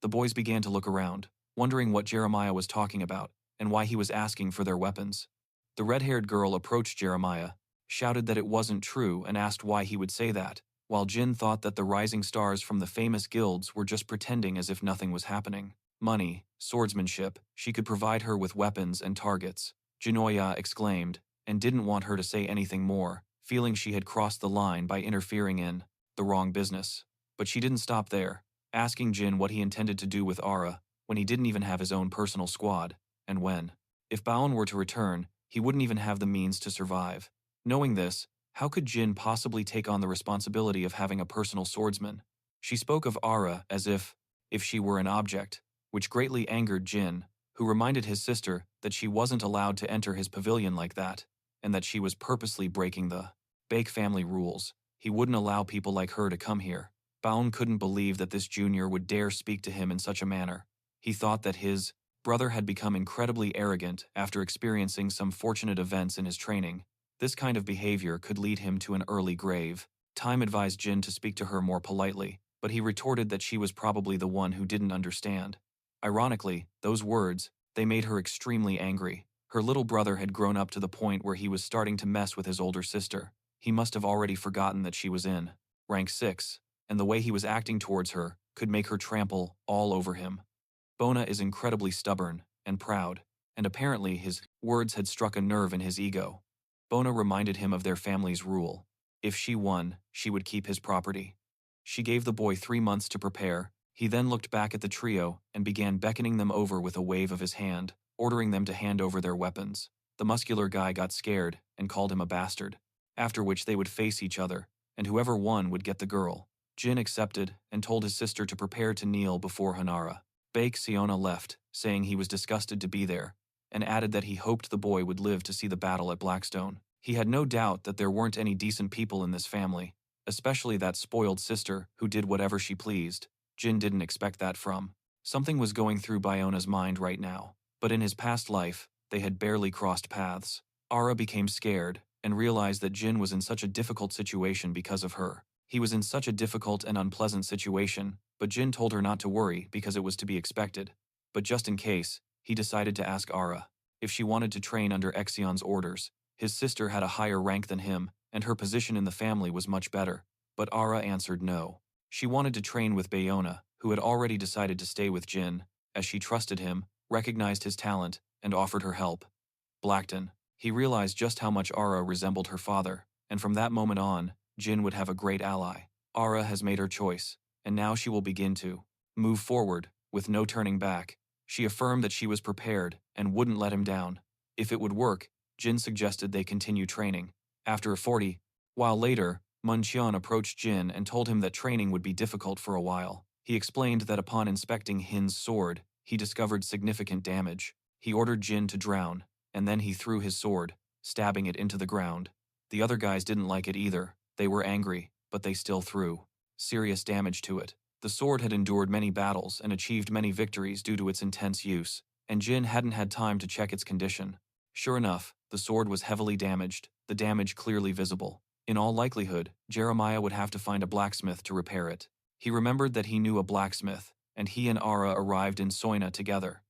The boys began to look around, wondering what Jeremiah was talking about and why he was asking for their weapons. The red-haired girl approached Jeremiah, shouted that it wasn't true and asked why he would say that, while Jin thought that the rising stars from the famous guilds were just pretending as if nothing was happening. Money, swordsmanship, she could provide her with weapons and targets, Jinoya exclaimed, and didn't want her to say anything more, feeling she had crossed the line by interfering in the wrong business. But she didn't stop there, asking Jin what he intended to do with Ara when he didn't even have his own personal squad, and when. If Baion were to return, he wouldn't even have the means to survive. Knowing this, how could Jin possibly take on the responsibility of having a personal swordsman? She spoke of Ara as if she were an object, which greatly angered Jin, who reminded his sister that she wasn't allowed to enter his pavilion like that, and that she was purposely breaking the Bake family rules. He wouldn't allow people like her to come here. Baion couldn't believe that this junior would dare speak to him in such a manner. He thought that his brother had become incredibly arrogant after experiencing some fortunate events in his training. This kind of behavior could lead him to an early grave. Time advised Jin to speak to her more politely, but he retorted that she was probably the one who didn't understand. Ironically, those words, they made her extremely angry. Her little brother had grown up to the point where he was starting to mess with his older sister. He must have already forgotten that she was in rank 6, and the way he was acting towards her could make her trample all over him. Bona is incredibly stubborn and proud, and apparently his words had struck a nerve in his ego. Bona reminded him of their family's rule. If she won, she would keep his property. She gave the boy 3 months to prepare. He then looked back at the trio and began beckoning them over with a wave of his hand, ordering them to hand over their weapons. The muscular guy got scared and called him a bastard, after which they would face each other, and whoever won would get the girl. Jin accepted and told his sister to prepare to kneel before Hanara. Bake Sona left, saying he was disgusted to be there, and added that he hoped the boy would live to see the battle at Blackstone. He had no doubt that there weren't any decent people in this family, especially that spoiled sister who did whatever she pleased. Jin didn't expect that from. Something was going through Baiona's mind right now, but in his past life, they had barely crossed paths. Ara became scared and realized that Jin was in such a difficult situation because of her. He was in such a difficult and unpleasant situation, but Jin told her not to worry because it was to be expected. But just in case, he decided to ask Ara if she wanted to train under Exion's orders. His sister had a higher rank than him, and her position in the family was much better, but Ara answered no. She wanted to train with Baiona, who had already decided to stay with Jin, as she trusted him, recognized his talent, and offered her help. Blackton. He realized just how much Ara resembled her father, and from that moment on, Jin would have a great ally. Ara has made her choice, and now she will begin to move forward, with no turning back. She affirmed that she was prepared and wouldn't let him down. If it would work, Jin suggested they continue training. After a 40, while later, Muncheon approached Jin and told him that training would be difficult for a while. He explained that upon inspecting Hin's sword, he discovered significant damage. He ordered Jin to drown, and then he threw his sword, stabbing it into the ground. The other guys didn't like it either. They were angry, but they still threw serious damage to it. The sword had endured many battles and achieved many victories due to its intense use, and Jin hadn't had time to check its condition. Sure enough, the sword was heavily damaged, the damage clearly visible. In all likelihood, Jeremiah would have to find a blacksmith to repair it. He remembered that he knew a blacksmith, and he and Ara arrived in Sona together.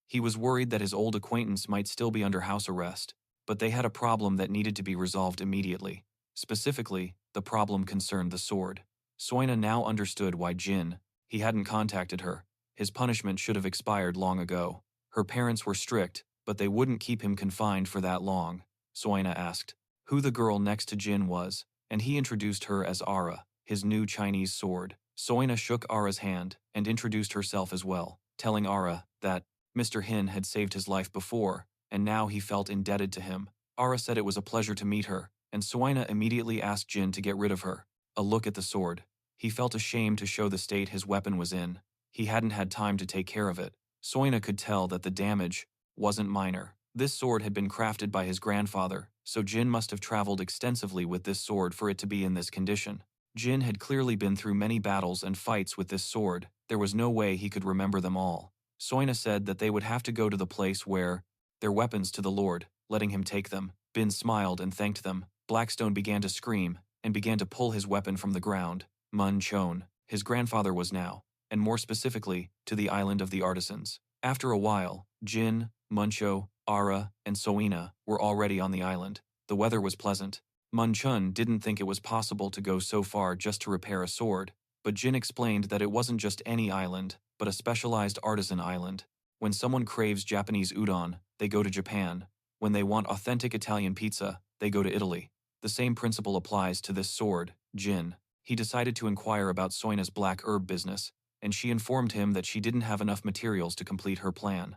He was worried that his old acquaintance might still be under house arrest, but they had a problem that needed to be resolved immediately. Specifically, the problem concerned the sword. Sona now understood why Jin, he hadn't contacted her. His punishment should have expired long ago. Her parents were strict, but they wouldn't keep him confined for that long. Sona asked who the girl next to Jin was, and he introduced her as Ara, his new Chinese sword. Sona shook Ara's hand and introduced herself as well, telling Ara that Mr. Hin had saved his life before, and now he felt indebted to him. Ara said it was a pleasure to meet her, and Sona immediately asked Jin to get rid of her. A look at the sword. He felt ashamed to show the state his weapon was in. He hadn't had time to take care of it. Sona could tell that the damage wasn't minor. This sword had been crafted by his grandfather, so Jin must have traveled extensively with this sword for it to be in this condition. Jin had clearly been through many battles and fights with this sword. There was no way he could remember them all. Sona said that they would have to go to the place where their weapons to the Lord, letting him take them. Bin smiled and thanked them. Blackstone began to scream and began to pull his weapon from the ground. Mun Chon, his grandfather was now and more specifically, to the island of the artisans. After a while, Jin, Muncho, Ara, and Soina were already on the island. The weather was pleasant. Munchun didn't think it was possible to go so far just to repair a sword, but Jin explained that it wasn't just any island, but a specialized artisan island. When someone craves Japanese udon, they go to Japan. When they want authentic Italian pizza, they go to Italy. The same principle applies to this sword, Jin. He decided to inquire about Soina's black herb business, and she informed him that she didn't have enough materials to complete her plan.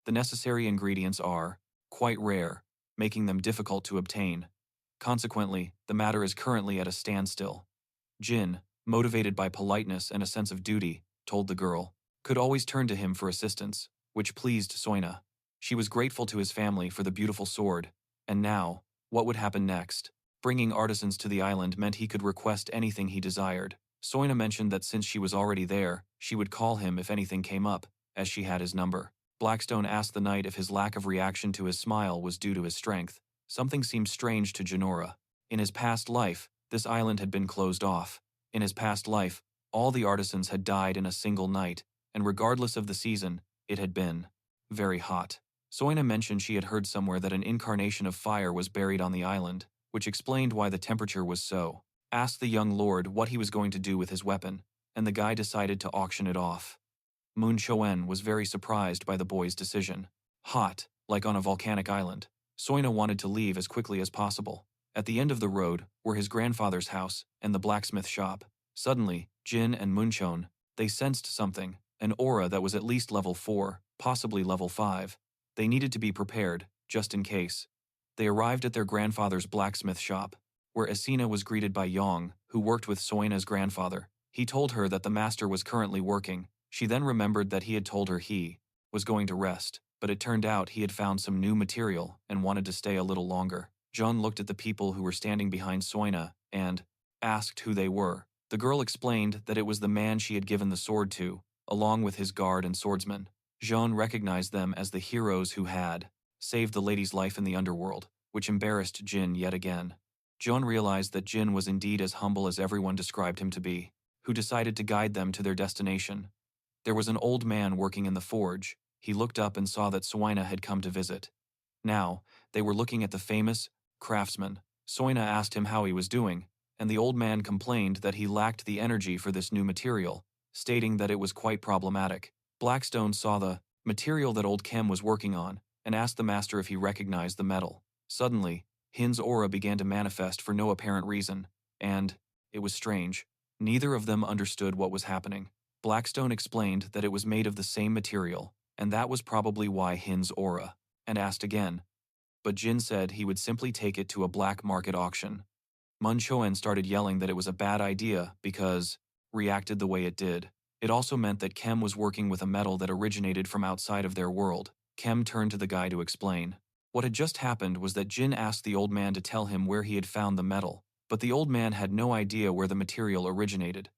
The necessary ingredients are quite rare, making them difficult to obtain. Consequently, the matter is currently at a standstill. Jin, motivated by politeness and a sense of duty, told the girl, could always turn to him for assistance, which pleased Soina. She was grateful to his family for the beautiful sword, and now, what would happen next? Bringing artisans to the island meant he could request anything he desired. Soina mentioned that since she was already there, she would call him if anything came up, as she had his number. Blackstone asked the knight if his lack of reaction to his smile was due to his strength. Something seemed strange to Jinora. In his past life, this island had been closed off. In his past life, all the artisans had died in a single night, and regardless of the season, it had been very hot. Soina mentioned she had heard somewhere that an incarnation of fire was buried on the island, which explained why the temperature was so. Asked the young lord what he was going to do with his weapon, and the guy decided to auction it off. Moon Choen was very surprised by the boy's decision. Hot, like on a volcanic island. Soina wanted to leave as quickly as possible. At the end of the road were his grandfather's house and the blacksmith shop. Suddenly, Jin and Munchon, they sensed something, an aura that was at least level 4, possibly level 5. They needed to be prepared, just in case. They arrived at their grandfather's blacksmith shop, where Asina was greeted by Yong, who worked with Soina's grandfather. He told her that the master was currently working. She then remembered that he had told her he was going to rest, but it turned out he had found some new material and wanted to stay a little longer. John looked at the people who were standing behind Soina and asked who they were. The girl explained that it was the man she had given the sword to, along with his guard and swordsman. Jean recognized them as the heroes who had saved the lady's life in the underworld, which embarrassed Jin yet again. Jean realized that Jin was indeed as humble as everyone described him to be, who decided to guide them to their destination. There was an old man working in the forge. He looked up and saw that Soina had come to visit. Now, they were looking at the famous craftsman. Soina asked him how he was doing, and the old man complained that he lacked the energy for this new material, stating that it was quite problematic. Blackstone saw the material that old Kem was working on and asked the master if he recognized the metal. Suddenly, Hin's aura began to manifest for no apparent reason, and it was strange. Neither of them understood what was happening. Blackstone explained that it was made of the same material, and that was probably why Hin's aura, and asked again. But Jin said he would simply take it to a black market auction. Mun Choen started yelling that it was a bad idea because reacted the way it did. It also meant that Kem was working with a metal that originated from outside of their world. Kem turned to the guy to explain. What had just happened was that Jin asked the old man to tell him where he had found the metal, but the old man had no idea where the material originated.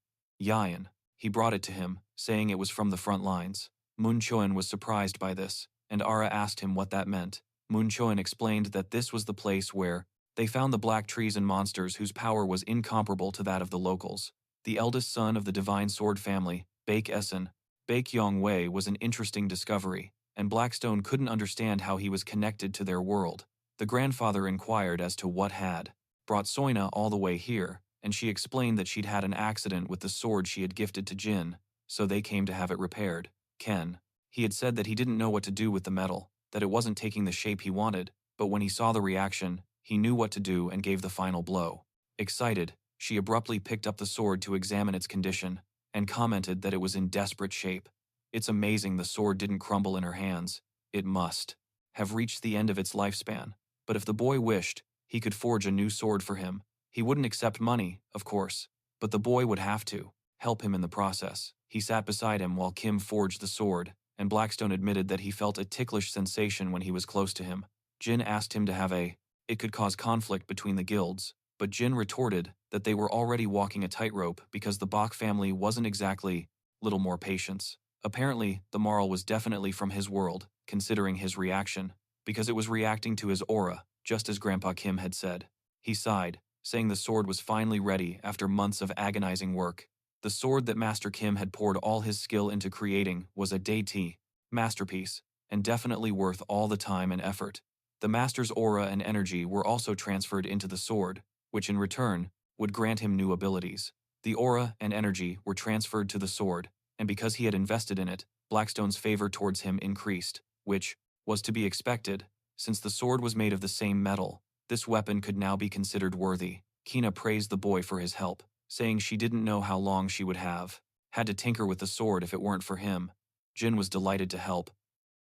Yayan. He brought it to him, saying it was from the front lines. Mun Choen was surprised by this, and Ara asked him what that meant. Mun Choen explained that this was the place where they found the black trees and monsters whose power was incomparable to that of the locals. The eldest son of the divine sword family, Baek Essen, Baek Yong Wei, was an interesting discovery, and Blackstone couldn't understand how he was connected to their world. The grandfather inquired as to what had brought Soina all the way here, and she explained that she'd had an accident with the sword she had gifted to Jin, so they came to have it repaired. Ken. He had said that he didn't know what to do with the metal, that it wasn't taking the shape he wanted, but when he saw the reaction, he knew what to do and gave the final blow. Excited, she abruptly picked up the sword to examine its condition, and commented that it was in desperate shape. It's amazing the sword didn't crumble in her hands. It must have reached the end of its lifespan. But if the boy wished, he could forge a new sword for him. He wouldn't accept money, of course, but the boy would have to help him in the process. He sat beside him while Kim forged the sword, and Blackstone admitted that he felt a ticklish sensation when he was close to him. Jin asked him to have it could cause conflict between the guilds, but Jin retorted that they were already walking a tightrope because the Bach family wasn't exactly little more patience. Apparently, the moral was definitely from his world, considering his reaction, because it was reacting to his aura, just as Grandpa Kim had said. He sighed, saying the sword was finally ready after months of agonizing work. The sword that Master Kim had poured all his skill into creating was a dainty masterpiece, and definitely worth all the time and effort. The Master's aura and energy were also transferred into the sword, which in return would grant him new abilities. The aura and energy were transferred to the sword, and because he had invested in it, Blackstone's favor towards him increased, which was to be expected, since the sword was made of the same metal. This weapon could now be considered worthy. Kina praised the boy for his help, saying she didn't know how long she would had to tinker with the sword if it weren't for him. Jin was delighted to help.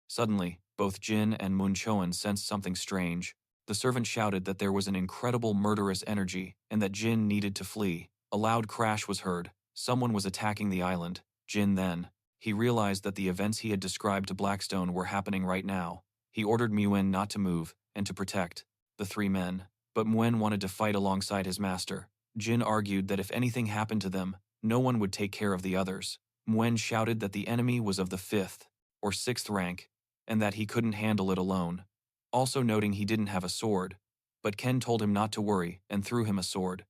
Suddenly, both Jin and Moon Choan sensed something strange. The servant shouted that there was an incredible murderous energy and that Jin needed to flee. A loud crash was heard. Someone was attacking the island. He realized that the events he had described to Blackstone were happening right now. He ordered Muen not to move and to protect the three men. But Muen wanted to fight alongside his master. Jin argued that if anything happened to them, no one would take care of the others. Muen shouted that the enemy was of the 5th or 6th rank, and that he couldn't handle it alone, also noting he didn't have a sword. But Ken told him not to worry and threw him a sword.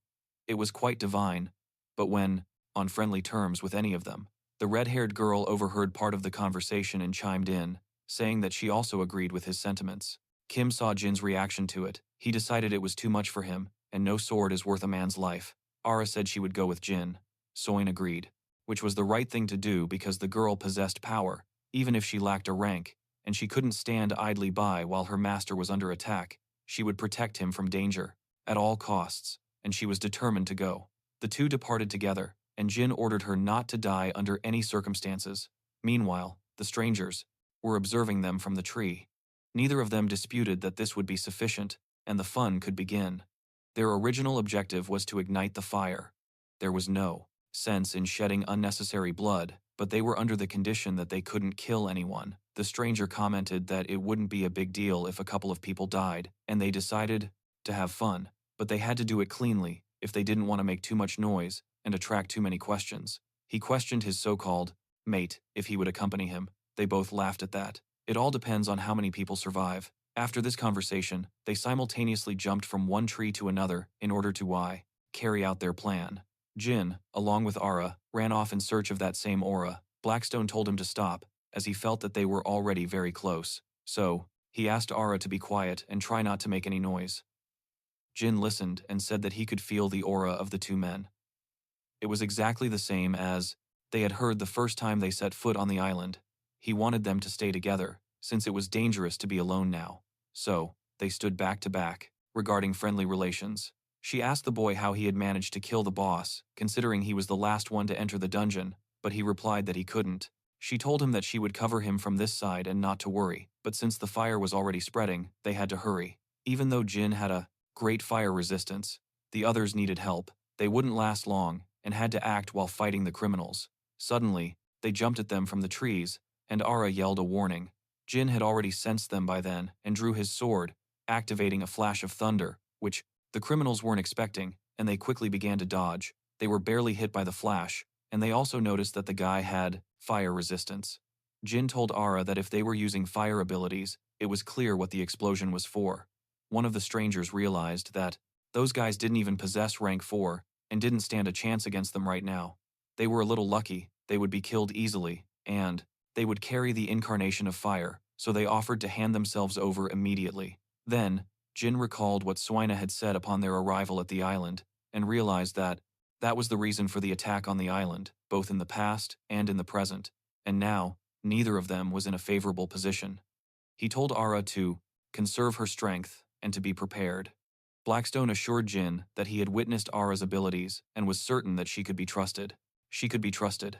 It was quite divine, but when on friendly terms with any of them. The red-haired girl overheard part of the conversation and chimed in, saying that she also agreed with his sentiments. Kim saw Jin's reaction to it. He decided it was too much for him, and no sword is worth a man's life. Ara said she would go with Jin. Soin agreed, which was the right thing to do because the girl possessed power, even if she lacked a rank, and she couldn't stand idly by while her master was under attack. She would protect him from danger, at all costs, and she was determined to go. The two departed together, and Jin ordered her not to die under any circumstances. Meanwhile, the strangers were observing them from the tree. Neither of them disputed that this would be sufficient, and the fun could begin. Their original objective was to ignite the fire. There was no sense in shedding unnecessary blood, but they were under the condition that they couldn't kill anyone. The stranger commented that it wouldn't be a big deal if a couple of people died, and they decided to have fun, but they had to do it cleanly if they didn't want to make too much noise and attract too many questions. He questioned his so-called mate if he would accompany him. They both laughed at that. It all depends on how many people survive. After this conversation, they simultaneously jumped from one tree to another in order to carry out their plan. Jin, along with Ara, ran off in search of that same aura. Blackstone told him to stop, as he felt that they were already very close. So, he asked Ara to be quiet and try not to make any noise. Jin listened and said that he could feel the aura of the two men. It was exactly the same as they had heard the first time they set foot on the island. He wanted them to stay together, since it was dangerous to be alone now. So, they stood back to back, regarding friendly relations. She asked the boy how he had managed to kill the boss, considering he was the last one to enter the dungeon, but he replied that he couldn't. She told him that she would cover him from this side and not to worry, but since the fire was already spreading, they had to hurry. Even though Jin had a great fire resistance, the others needed help. They wouldn't last long, and had to act while fighting the criminals. Suddenly, they jumped at them from the trees, and Ara yelled a warning. Jin had already sensed them by then and drew his sword, activating a flash of thunder, which the criminals weren't expecting, and they quickly began to dodge. They were barely hit by the flash, and they also noticed that the guy had fire resistance. Jin told Ara that if they were using fire abilities, it was clear what the explosion was for. One of the strangers realized that those guys didn't even possess rank 4 and didn't stand a chance against them right now. They were a little lucky, they would be killed easily, and they would carry the incarnation of fire, so they offered to hand themselves over immediately. Then, Jin recalled what Sona had said upon their arrival at the island, and realized that that was the reason for the attack on the island, both in the past and in the present, and now, neither of them was in a favorable position. He told Ara to conserve her strength and to be prepared. Blackstone assured Jin that he had witnessed Ara's abilities and was certain that she could be trusted. She could be trusted.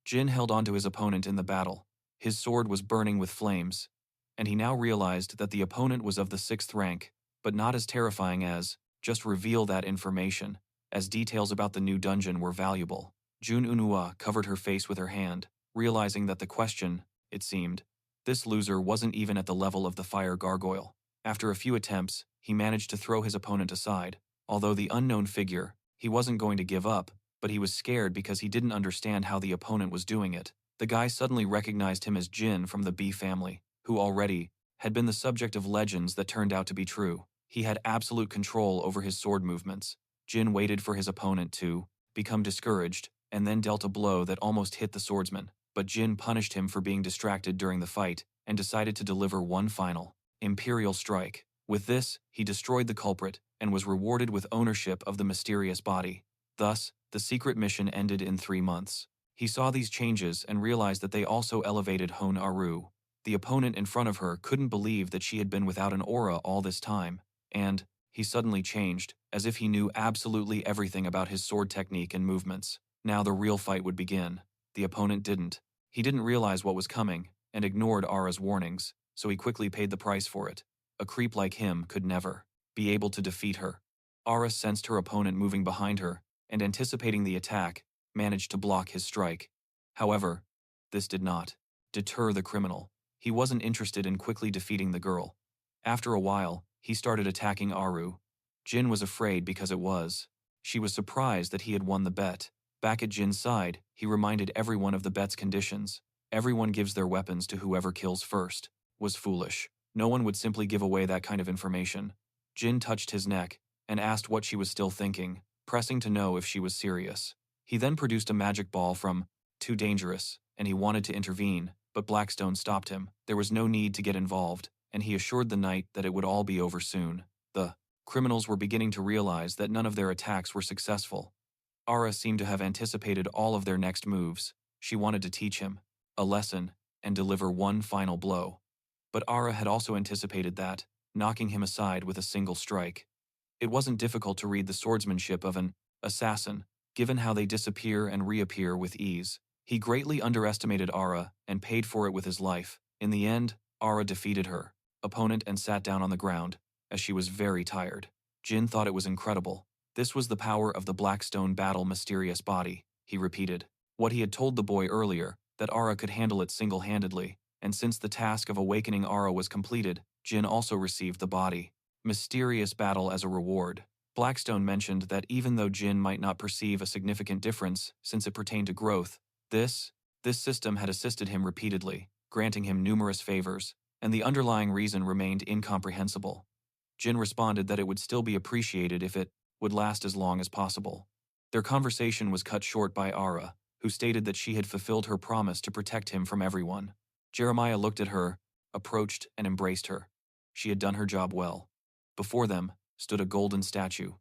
Jin held onto his opponent in the battle. His sword was burning with flames, and he now realized that the opponent was of the 6th rank, but not as terrifying as just reveal that information, as details about the new dungeon were valuable. Jun Unua covered her face with her hand, realizing that the question, it seemed, this loser wasn't even at the level of the fire gargoyle. After a few attempts, he managed to throw his opponent aside. Although the unknown figure, he wasn't going to give up, but he was scared because he didn't understand how the opponent was doing it. The guy suddenly recognized him as Jin from the B family, who already had been the subject of legends that turned out to be true. He had absolute control over his sword movements. Jin waited for his opponent to become discouraged, and then dealt a blow that almost hit the swordsman, but Jin punished him for being distracted during the fight and decided to deliver one final imperial strike. With this, he destroyed the culprit and was rewarded with ownership of the mysterious body. Thus, the secret mission ended in 3 months. He saw these changes and realized that they also elevated Hon Aru. The opponent in front of her couldn't believe that she had been without an aura all this time, and he suddenly changed, as if he knew absolutely everything about his sword technique and movements. Now the real fight would begin. The opponent didn't. He didn't realize what was coming, and ignored Ara's warnings, so he quickly paid the price for it. A creep like him could never be able to defeat her. Ara sensed her opponent moving behind her, and anticipating the attack, managed to block his strike. However, this did not deter the criminal. He wasn't interested in quickly defeating the girl. After a while, he started attacking Aru. Jin was afraid because it was. She was surprised that he had won the bet. Back at Jin's side, he reminded everyone of the bet's conditions. Everyone gives their weapons to whoever kills first. Was foolish. No one would simply give away that kind of information. Jin touched his neck and asked what she was still thinking, pressing to know if she was serious. He then produced a magic ball from Too Dangerous, and he wanted to intervene, but Blackstone stopped him. There was no need to get involved, and he assured the knight that it would all be over soon. The criminals were beginning to realize that none of their attacks were successful. Ara seemed to have anticipated all of their next moves. She wanted to teach him a lesson and deliver one final blow. But Ara had also anticipated that, knocking him aside with a single strike. It wasn't difficult to read the swordsmanship of an assassin, given how they disappear and reappear with ease. He greatly underestimated Ara and paid for it with his life. In the end, Ara defeated her opponent and sat down on the ground, as she was very tired. Jin thought it was incredible. This was the power of the Blackstone battle mysterious body, he repeated. What he had told the boy earlier, that Ara could handle it single-handedly, and since the task of awakening Ara was completed, Jin also received the body mysterious battle as a reward. Blackstone mentioned that even though Jin might not perceive a significant difference since it pertained to growth, this system had assisted him repeatedly, granting him numerous favors, and the underlying reason remained incomprehensible. Jin responded that it would still be appreciated if it would last as long as possible. Their conversation was cut short by Ara, who stated that she had fulfilled her promise to protect him from everyone. Jeremiah looked at her, approached, and embraced her. She had done her job well. Before them stood a golden statue,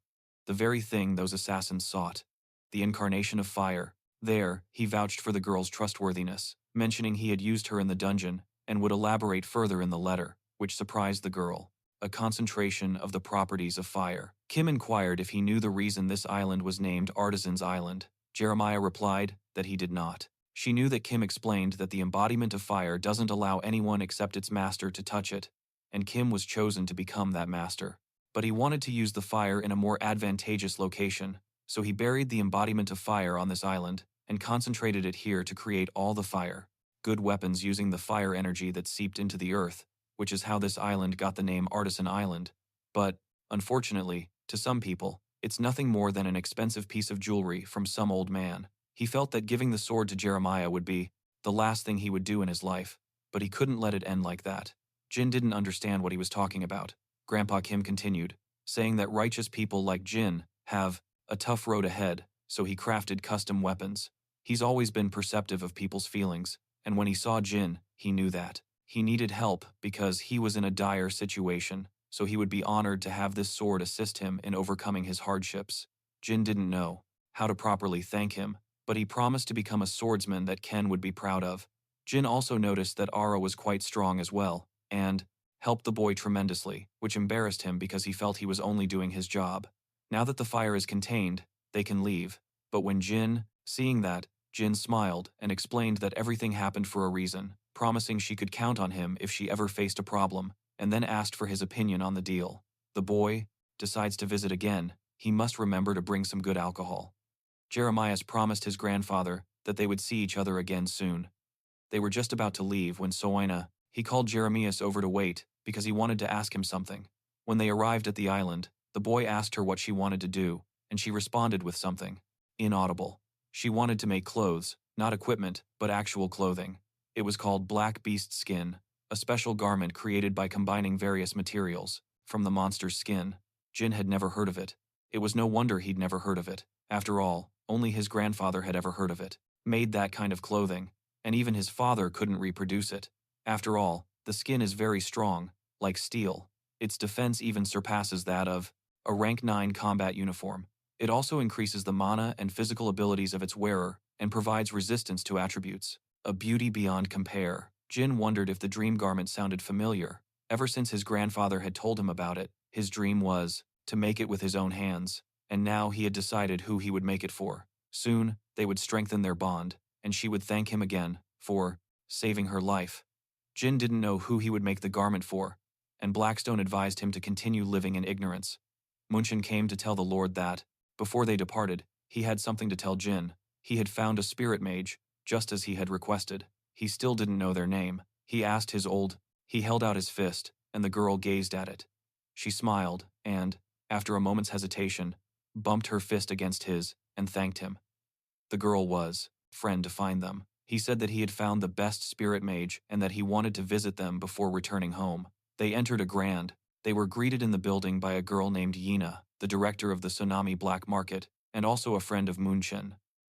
the very thing those assassins sought, the incarnation of fire. There, he vouched for the girl's trustworthiness, mentioning he had used her in the dungeon and would elaborate further in the letter, which surprised the girl. A concentration of the properties of fire. Kim inquired if he knew the reason this island was named Artisan's Island. Jeremiah replied that he did not. She knew that Kim explained that the embodiment of fire doesn't allow anyone except its master to touch it, and Kim was chosen to become that master. But he wanted to use the fire in a more advantageous location, so he buried the embodiment of fire on this island and concentrated it here to create all the fire. Good weapons using the fire energy that seeped into the earth, which is how this island got the name Artisan Island. But, unfortunately, to some people, it's nothing more than an expensive piece of jewelry from some old man. He felt that giving the sword to Jeremiah would be the last thing he would do in his life, but he couldn't let it end like that. Jin didn't understand what he was talking about. Grandpa Kim continued, saying that righteous people like Jin have a tough road ahead, so he crafted custom weapons. He's always been perceptive of people's feelings, and when he saw Jin, he knew that. He needed help because he was in a dire situation, so he would be honored to have this sword assist him in overcoming his hardships. Jin didn't know how to properly thank him, but he promised to become a swordsman that Ken would be proud of. Jin also noticed that Ara was quite strong as well, and helped the boy tremendously, which embarrassed him because he felt he was only doing his job. Now that the fire is contained, they can leave. But when seeing that, Jin smiled and explained that everything happened for a reason, promising she could count on him if she ever faced a problem, and then asked for his opinion on the deal. The boy decides to visit again. He must remember to bring some good alcohol. Jeremias promised his grandfather that they would see each other again soon. They were just about to leave when Sona, he called Jeremias over to wait because he wanted to ask him something. When they arrived at the island, the boy asked her what she wanted to do, and she responded with something inaudible. She wanted to make clothes, not equipment, but actual clothing. It was called Black Beast Skin, a special garment created by combining various materials from the monster's skin. Jin had never heard of it. It was no wonder he'd never heard of it. After all, Only his grandfather had ever heard of it. Made that kind of clothing, and even his father couldn't reproduce it. After all, the skin is very strong, like steel. Its defense even surpasses that of a rank 9 combat uniform. It also increases the mana and physical abilities of its wearer and provides resistance to attributes. A beauty beyond compare. Jin wondered if the dream garment sounded familiar. Ever since his grandfather had told him about it, his dream was to make it with his own hands, and now he had decided who he would make it for. Soon, they would strengthen their bond, and she would thank him again for saving her life. Jin didn't know who he would make the garment for, and Blackstone advised him to continue living in ignorance. Munchen came to tell the Lord that, before they departed, he had something to tell Jin. He had found a spirit mage, just as he had requested. He still didn't know their name. He asked his old. He held out his fist, and the girl gazed at it. She smiled, and, after a moment's hesitation, bumped her fist against his, and thanked him. The girl was friend to find them. He said that he had found the best spirit mage and that he wanted to visit them before returning home. They entered a grand. They were greeted in the building by a girl named Yina, the director of the Tsunami Black Market, and also a friend of Munchen.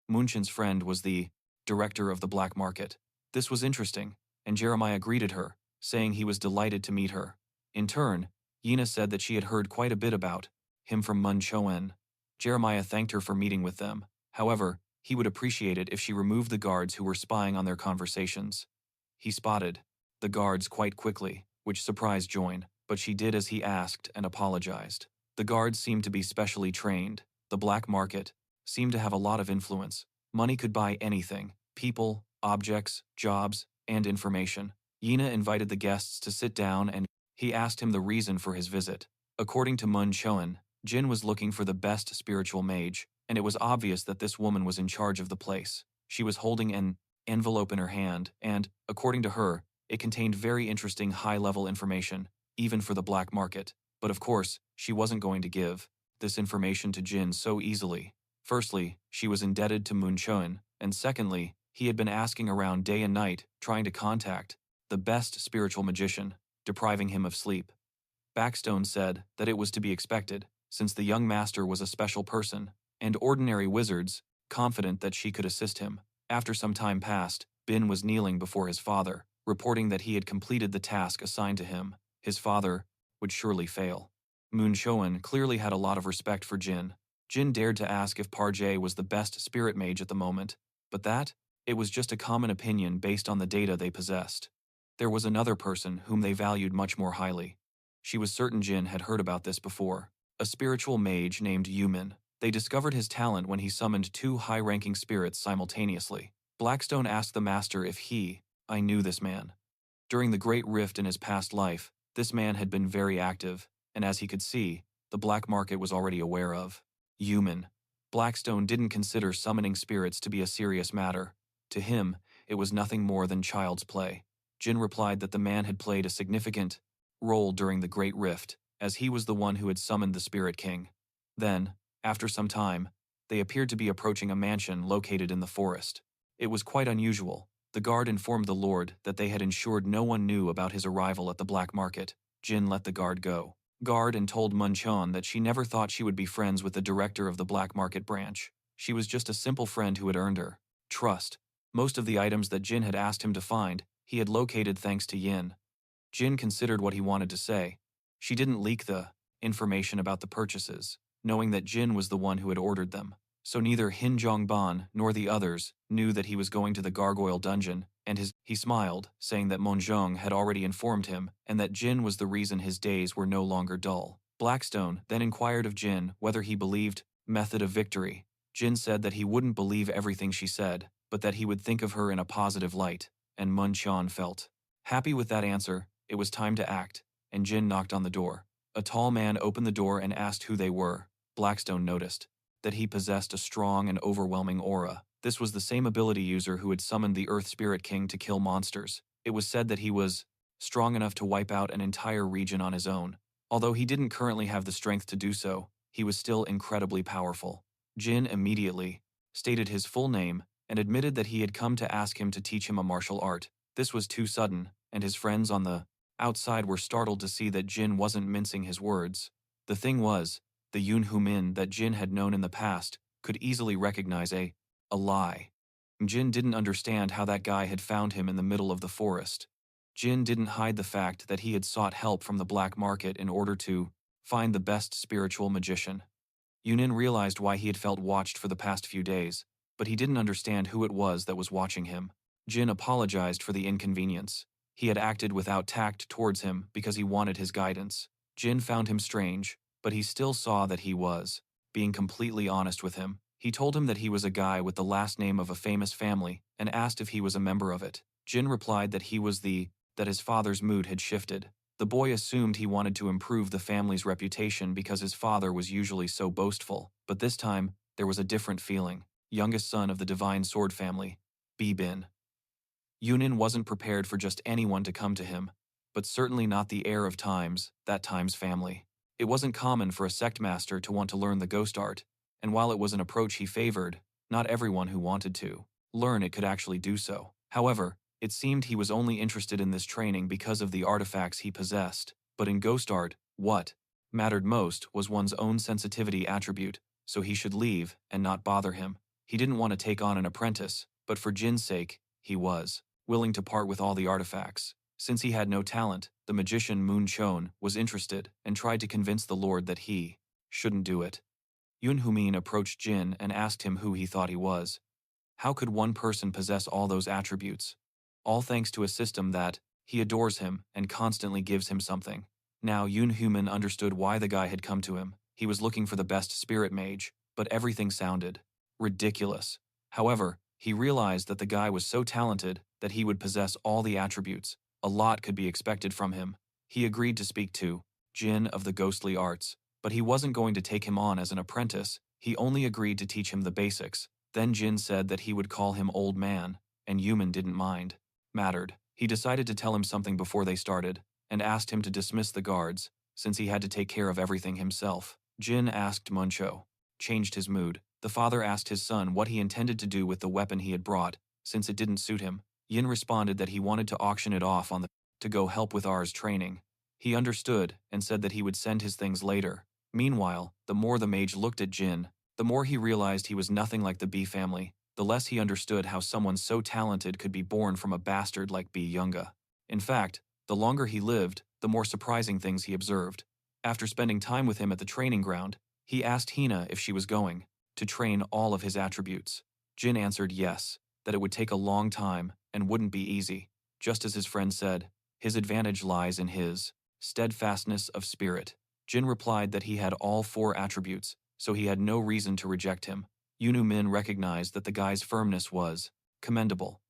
Munchen's friend was the director of the Black Market. This was interesting, and Jeremiah greeted her, saying he was delighted to meet her. In turn, Yina said that she had heard quite a bit about him from Munchoen. Jeremiah thanked her for meeting with them. However, he would appreciate it if she removed the guards who were spying on their conversations. He spotted the guards quite quickly, which surprised Join, but she did as he asked and apologized. The guards seemed to be specially trained. The black market seemed to have a lot of influence. Money could buy anything: people, objects, jobs, and information. Yina invited the guests to sit down and he asked him the reason for his visit. According to Mun Choen, Jin was looking for the best spiritual mage, and it was obvious that this woman was in charge of the place. She was holding an envelope in her hand, and, according to her, it contained very interesting high-level information, even for the black market. But of course, she wasn't going to give this information to Jin so easily. Firstly, she was indebted to Mun Choen, and secondly, he had been asking around day and night, trying to contact the best spiritual magician, depriving him of sleep. Backstone said that it was to be expected, since the young master was a special person, and ordinary wizards, confident that she could assist him. After some time passed, Bin was kneeling before his father, reporting that he had completed the task assigned to him. His father would surely fail. Moon Choen clearly had a lot of respect for Jin. Jin dared to ask if Parjay was the best spirit mage at the moment, but it was just a common opinion based on the data they possessed. There was another person whom they valued much more highly. She was certain Jin had heard about this before. A spiritual mage named Yumin. They discovered his talent when he summoned 2 high-ranking spirits simultaneously. Blackstone asked the master if I knew this man. During the Great Rift in his past life, this man had been very active, and as he could see, the black market was already aware of Yumin. Blackstone didn't consider summoning spirits to be a serious matter. To him, it was nothing more than child's play. Jin replied that the man had played a significant role during the Great Rift, as he was the one who had summoned the Spirit King. Then, after some time, they appeared to be approaching a mansion located in the forest. It was quite unusual. The guard informed the Lord that they had ensured no one knew about his arrival at the black market. Jin let the guard go. And told Munchon that she never thought she would be friends with the director of the black market branch. She was just a simple friend who had earned her trust. Most of the items that Jin had asked him to find, he had located thanks to Yin. Jin considered what he wanted to say. She didn't leak the information about the purchases, knowing that Jin was the one who had ordered them. So neither Hin Jongban nor the others knew that he was going to the gargoyle dungeon, and he smiled, saying that Monjong had already informed him and that Jin was the reason his days were no longer dull. Blackstone then inquired of Jin whether he believed method of victory. Jin said that he wouldn't believe everything she said, but that he would think of her in a positive light, and Munchon felt happy with that answer. It was time to act, and Jin knocked on the door. A tall man opened the door and asked who they were. Blackstone noticed that he possessed a strong and overwhelming aura. This was the same ability user who had summoned the Earth Spirit King to kill monsters. It was said that he was strong enough to wipe out an entire region on his own. Although he didn't currently have the strength to do so, he was still incredibly powerful. Jin immediately stated his full name and admitted that he had come to ask him to teach him a martial art. This was too sudden, and his friends on the outside were startled to see that Jin wasn't mincing his words. The thing was, the Yun Humin that Jin had known in the past could easily recognize a lie. Jin didn't understand how that guy had found him in the middle of the forest. Jin didn't hide the fact that he had sought help from the black market in order to find the best spiritual magician. Yunin realized why he had felt watched for the past few days, but he didn't understand who it was that was watching him. Jin apologized for the inconvenience. He had acted without tact towards him because he wanted his guidance. Jin found him strange, but he still saw that he was being completely honest with him. He told him that he was a guy with the last name of a famous family and asked if he was a member of it. Jin replied that he was that his father's mood had shifted. The boy assumed he wanted to improve the family's reputation because his father was usually so boastful, but this time, there was a different feeling. Youngest son of the divine sword family, Baion. Yunin wasn't prepared for just anyone to come to him, but certainly not the heir of that time's family. It wasn't common for a sect master to want to learn the ghost art, and while it was an approach he favored, not everyone who wanted to learn it could actually do so. However, it seemed he was only interested in this training because of the artifacts he possessed, but in ghost art, what mattered most was one's own sensitivity attribute, so he should leave and not bother him. He didn't want to take on an apprentice, but for Jin's sake, he was willing to part with all the artifacts. Since he had no talent, the magician Moon Chon was interested and tried to convince the Lord that he shouldn't do it. Yun Humin approached Jin and asked him who he thought he was. How could one person possess all those attributes? All thanks to a system that he adores him and constantly gives him something. Now Yun Human understood why the guy had come to him. He was looking for the best spirit mage, but everything sounded ridiculous. However, he realized that the guy was so talented that he would possess all the attributes. A lot could be expected from him. He agreed to speak to Jin of the ghostly arts, but he wasn't going to take him on as an apprentice. He only agreed to teach him the basics. Then Jin said that he would call him old man, and Yuman didn't mind. Mattered. He decided to tell him something before they started, and asked him to dismiss the guards, since he had to take care of everything himself. Jin asked Muncho, changed his mood. The father asked his son what he intended to do with the weapon he had brought, since it didn't suit him. Yin responded that he wanted to auction it off to go help with R's training. He understood and said that he would send his things later. Meanwhile, the more the mage looked at Jin, the more he realized he was nothing like the B family, the less he understood how someone so talented could be born from a bastard like B Yunga. In fact, the longer he lived, the more surprising things he observed. After spending time with him at the training ground, he asked Hina if she was going to train all of his attributes. Jin answered yes, that it would take a long time and wouldn't be easy. Just as his friend said, his advantage lies in his steadfastness of spirit. Jin replied that he had all 4 attributes, so he had no reason to reject him. Yunu Min recognized that the guy's firmness was commendable.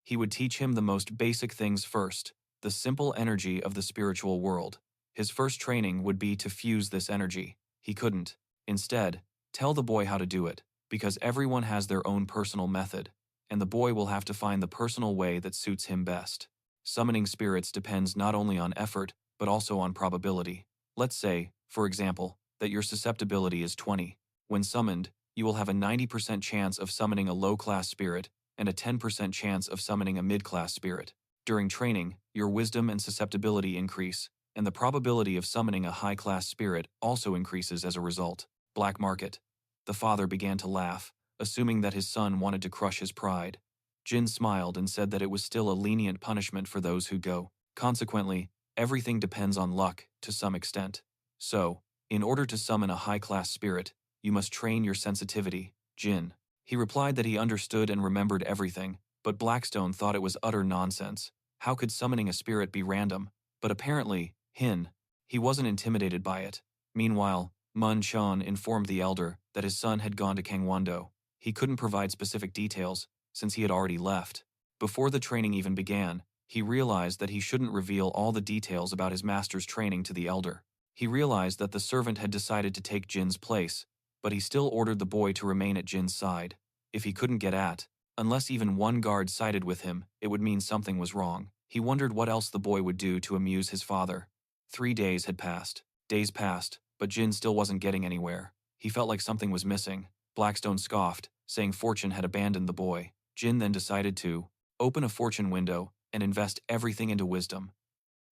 He would teach him the most basic things first, the simple energy of the spiritual world. His first training would be to fuse this energy. He couldn't. Instead, tell the boy how to do it, because everyone has their own personal method, and the boy will have to find the personal way that suits him best. Summoning spirits depends not only on effort, but also on probability. Let's say, for example, that your susceptibility is 20. When summoned, you will have a 90% chance of summoning a low-class spirit and a 10% chance of summoning a mid-class spirit. During training, your wisdom and susceptibility increase, and the probability of summoning a high-class spirit also increases as a result. Black market. The father began to laugh, assuming that his son wanted to crush his pride. Jin smiled and said that it was still a lenient punishment for those who go. Consequently, everything depends on luck, to some extent. So, in order to summon a high-class spirit, you must train your sensitivity, Jin. He replied that he understood and remembered everything, but Blackstone thought it was utter nonsense. How could summoning a spirit be random? But apparently, he wasn't intimidated by it. Meanwhile, Mun Chon informed the elder that his son had gone to Kangwon-do. He couldn't provide specific details, since he had already left. Before the training even began, he realized that he shouldn't reveal all the details about his master's training to the elder. He realized that the servant had decided to take Jin's place, but he still ordered the boy to remain at Jin's side. If he couldn't get unless even one guard sided with him, it would mean something was wrong. He wondered what else the boy would do to amuse his father. 3 days had passed. Days passed, but Jin still wasn't getting anywhere. He felt like something was missing. Blackstone scoffed, saying fortune had abandoned the boy. Jin then decided to open a fortune window and invest everything into wisdom.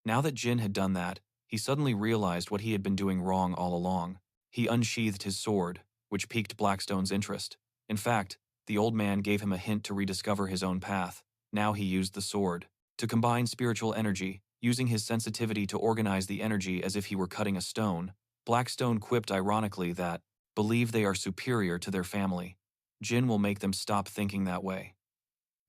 Now that Jin had done that, he suddenly realized what he had been doing wrong all along. He unsheathed his sword, which piqued Blackstone's interest. In fact, the old man gave him a hint to rediscover his own path. Now he used the sword to combine spiritual energy, using his sensitivity to organize the energy as if he were cutting a stone. Blackstone quipped ironically that, believe they are superior to their family. Jin will make them stop thinking that way.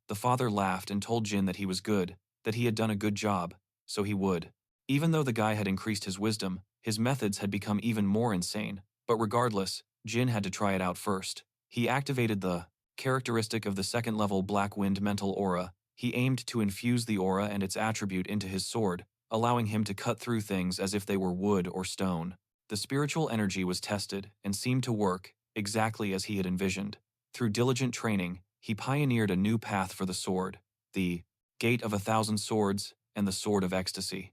The father laughed and told Jin that he was good, that he had done a good job, so he would. Even though the guy had increased his wisdom, his methods had become even more insane, but regardless, Jin had to try it out first. He activated the characteristic of the second-level Black Wind mental aura. He aimed to infuse the aura and its attribute into his sword, allowing him to cut through things as if they were wood or stone. The spiritual energy was tested and seemed to work exactly as he had envisioned. Through diligent training, he pioneered a new path for the sword, the Gate of 1,000 Swords and the Sword of Ecstasy.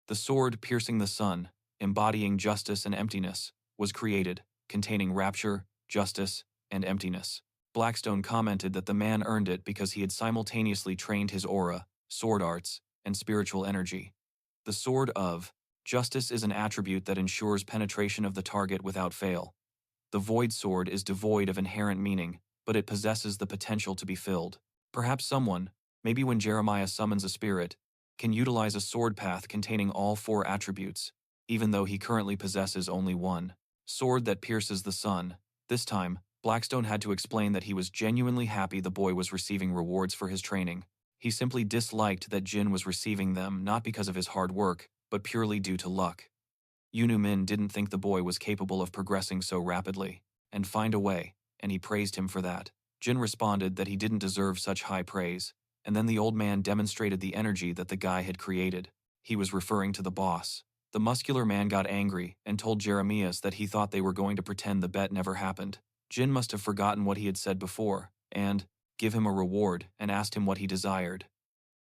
The sword piercing the sun, embodying justice and emptiness, was created, containing rapture, justice, and emptiness. Blackstone commented that the man earned it because he had simultaneously trained his aura, sword arts, and spiritual energy. The Sword of Justice is an attribute that ensures penetration of the target without fail. The Void Sword is devoid of inherent meaning, but it possesses the potential to be filled. Perhaps someone, maybe when Jeremiah summons a spirit, can utilize a sword path containing all 4 attributes, even though he currently possesses only one. Sword that pierces the sun. This time, Blackstone had to explain that he was genuinely happy the boy was receiving rewards for his training. He simply disliked that Jin was receiving them not because of his hard work, but purely due to luck. Yunu Min didn't think the boy was capable of progressing so rapidly, and find a way, and he praised him for that. Jin responded that he didn't deserve such high praise, and then the old man demonstrated the energy that the guy had created. He was referring to the boss. The muscular man got angry and told Jeremias that he thought they were going to pretend the bet never happened. Jin must have forgotten what he had said before, and give him a reward, and asked him what he desired.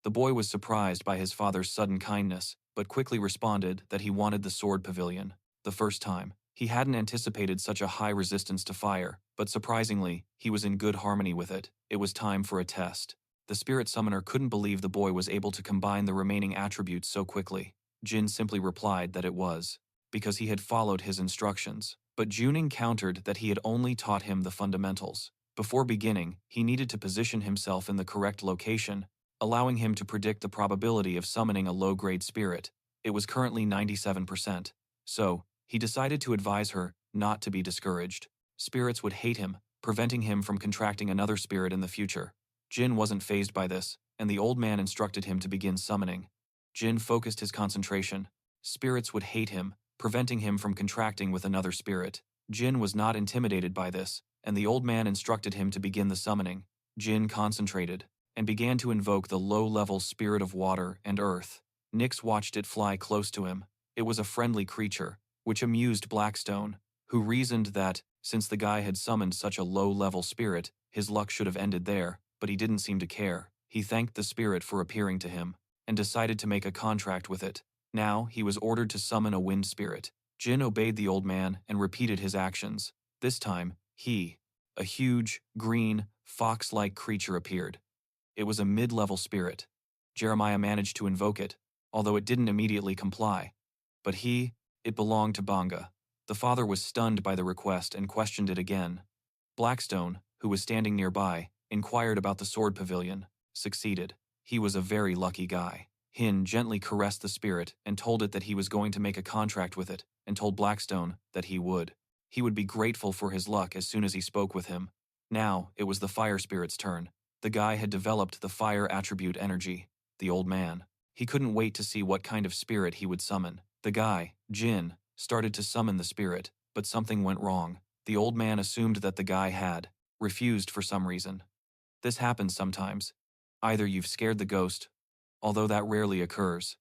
The boy was surprised by his father's sudden kindness, but quickly responded that he wanted the sword pavilion. The first time, he hadn't anticipated such a high resistance to fire, but surprisingly, he was in good harmony with it. It was time for a test. The spirit summoner couldn't believe the boy was able to combine the remaining attributes so quickly. Jin simply replied that it was because he had followed his instructions. But Juning countered that he had only taught him the fundamentals. Before beginning, he needed to position himself in the correct location, allowing him to predict the probability of summoning a low-grade spirit. It was currently 97%. So, he decided to advise her not to be discouraged. Spirits would hate him, preventing him from contracting another spirit in the future. Jin wasn't fazed by this, and the old man instructed him to begin summoning. Jin focused his concentration. Spirits would hate him, preventing him from contracting with another spirit. Jin was not intimidated by this, and the old man instructed him to begin the summoning. Jin concentrated, and began to invoke the low-level spirit of water and earth. Nyx watched it fly close to him. It was a friendly creature, which amused Blackstone, who reasoned that, since the guy had summoned such a low-level spirit, his luck should have ended there, but he didn't seem to care. He thanked the spirit for appearing to him, and decided to make a contract with it. Now, he was ordered to summon a wind spirit. Jin obeyed the old man and repeated his actions. This time, a huge, green, fox-like creature appeared. It was a mid-level spirit. Jeremiah managed to invoke it, although it didn't immediately comply. But it belonged to Banga. The father was stunned by the request and questioned it again. Blackstone, who was standing nearby, inquired about the sword pavilion. Succeeded. He was a very lucky guy. Hin gently caressed the spirit and told it that he was going to make a contract with it, and told Blackstone that he would. He would be grateful for his luck as soon as he spoke with him. Now, it was the fire spirit's turn. The guy had developed the fire attribute energy. The old man. He couldn't wait to see what kind of spirit he would summon. The guy, Jin, started to summon the spirit, but something went wrong. The old man assumed that the guy had refused for some reason. This happens sometimes. Either you've scared the ghost, although that rarely occurs.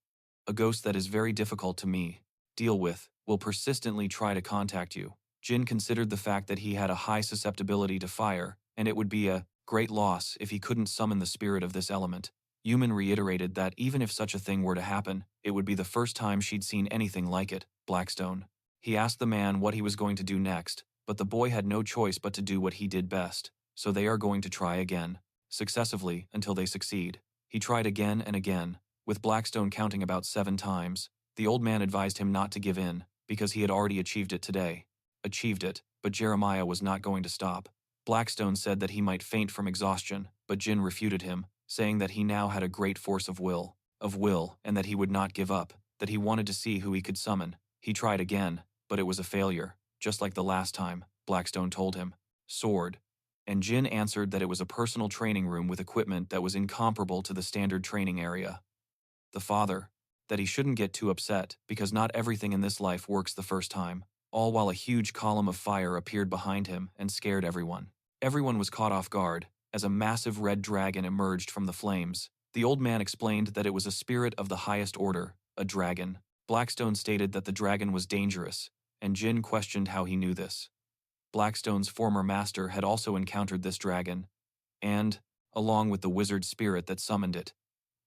A ghost that is very difficult to deal with will persistently try to contact you. Jin considered the fact that he had a high susceptibility to fire, and it would be a great loss if he couldn't summon the spirit of this element. Yuman reiterated that even if such a thing were to happen, it would be the first time she'd seen anything like it. Blackstone. He asked the man what he was going to do next, but the boy had no choice but to do what he did best. So they are going to try again, successively until they succeed. He tried again and again, with Blackstone counting about 7 times. The old man advised him not to give in, because he had already achieved it today. Achieved it, but Jeremiah was not going to stop. Blackstone said that he might faint from exhaustion, but Jin refuted him, saying that he now had a great force of will, and that he would not give up, that he wanted to see who he could summon. He tried again, but it was a failure, just like the last time, Blackstone told him. Sword. And Jin answered that it was a personal training room with equipment that was incomparable to the standard training area. The father, that he shouldn't get too upset because not everything in this life works the first time, all while a huge column of fire appeared behind him and scared everyone. Everyone was caught off guard as a massive red dragon emerged from the flames. The old man explained that it was a spirit of the highest order, a dragon. Blackstone stated that the dragon was dangerous, and Jin questioned how he knew this. Blackstone's former master had also encountered this dragon, and, along with the wizard spirit that summoned it,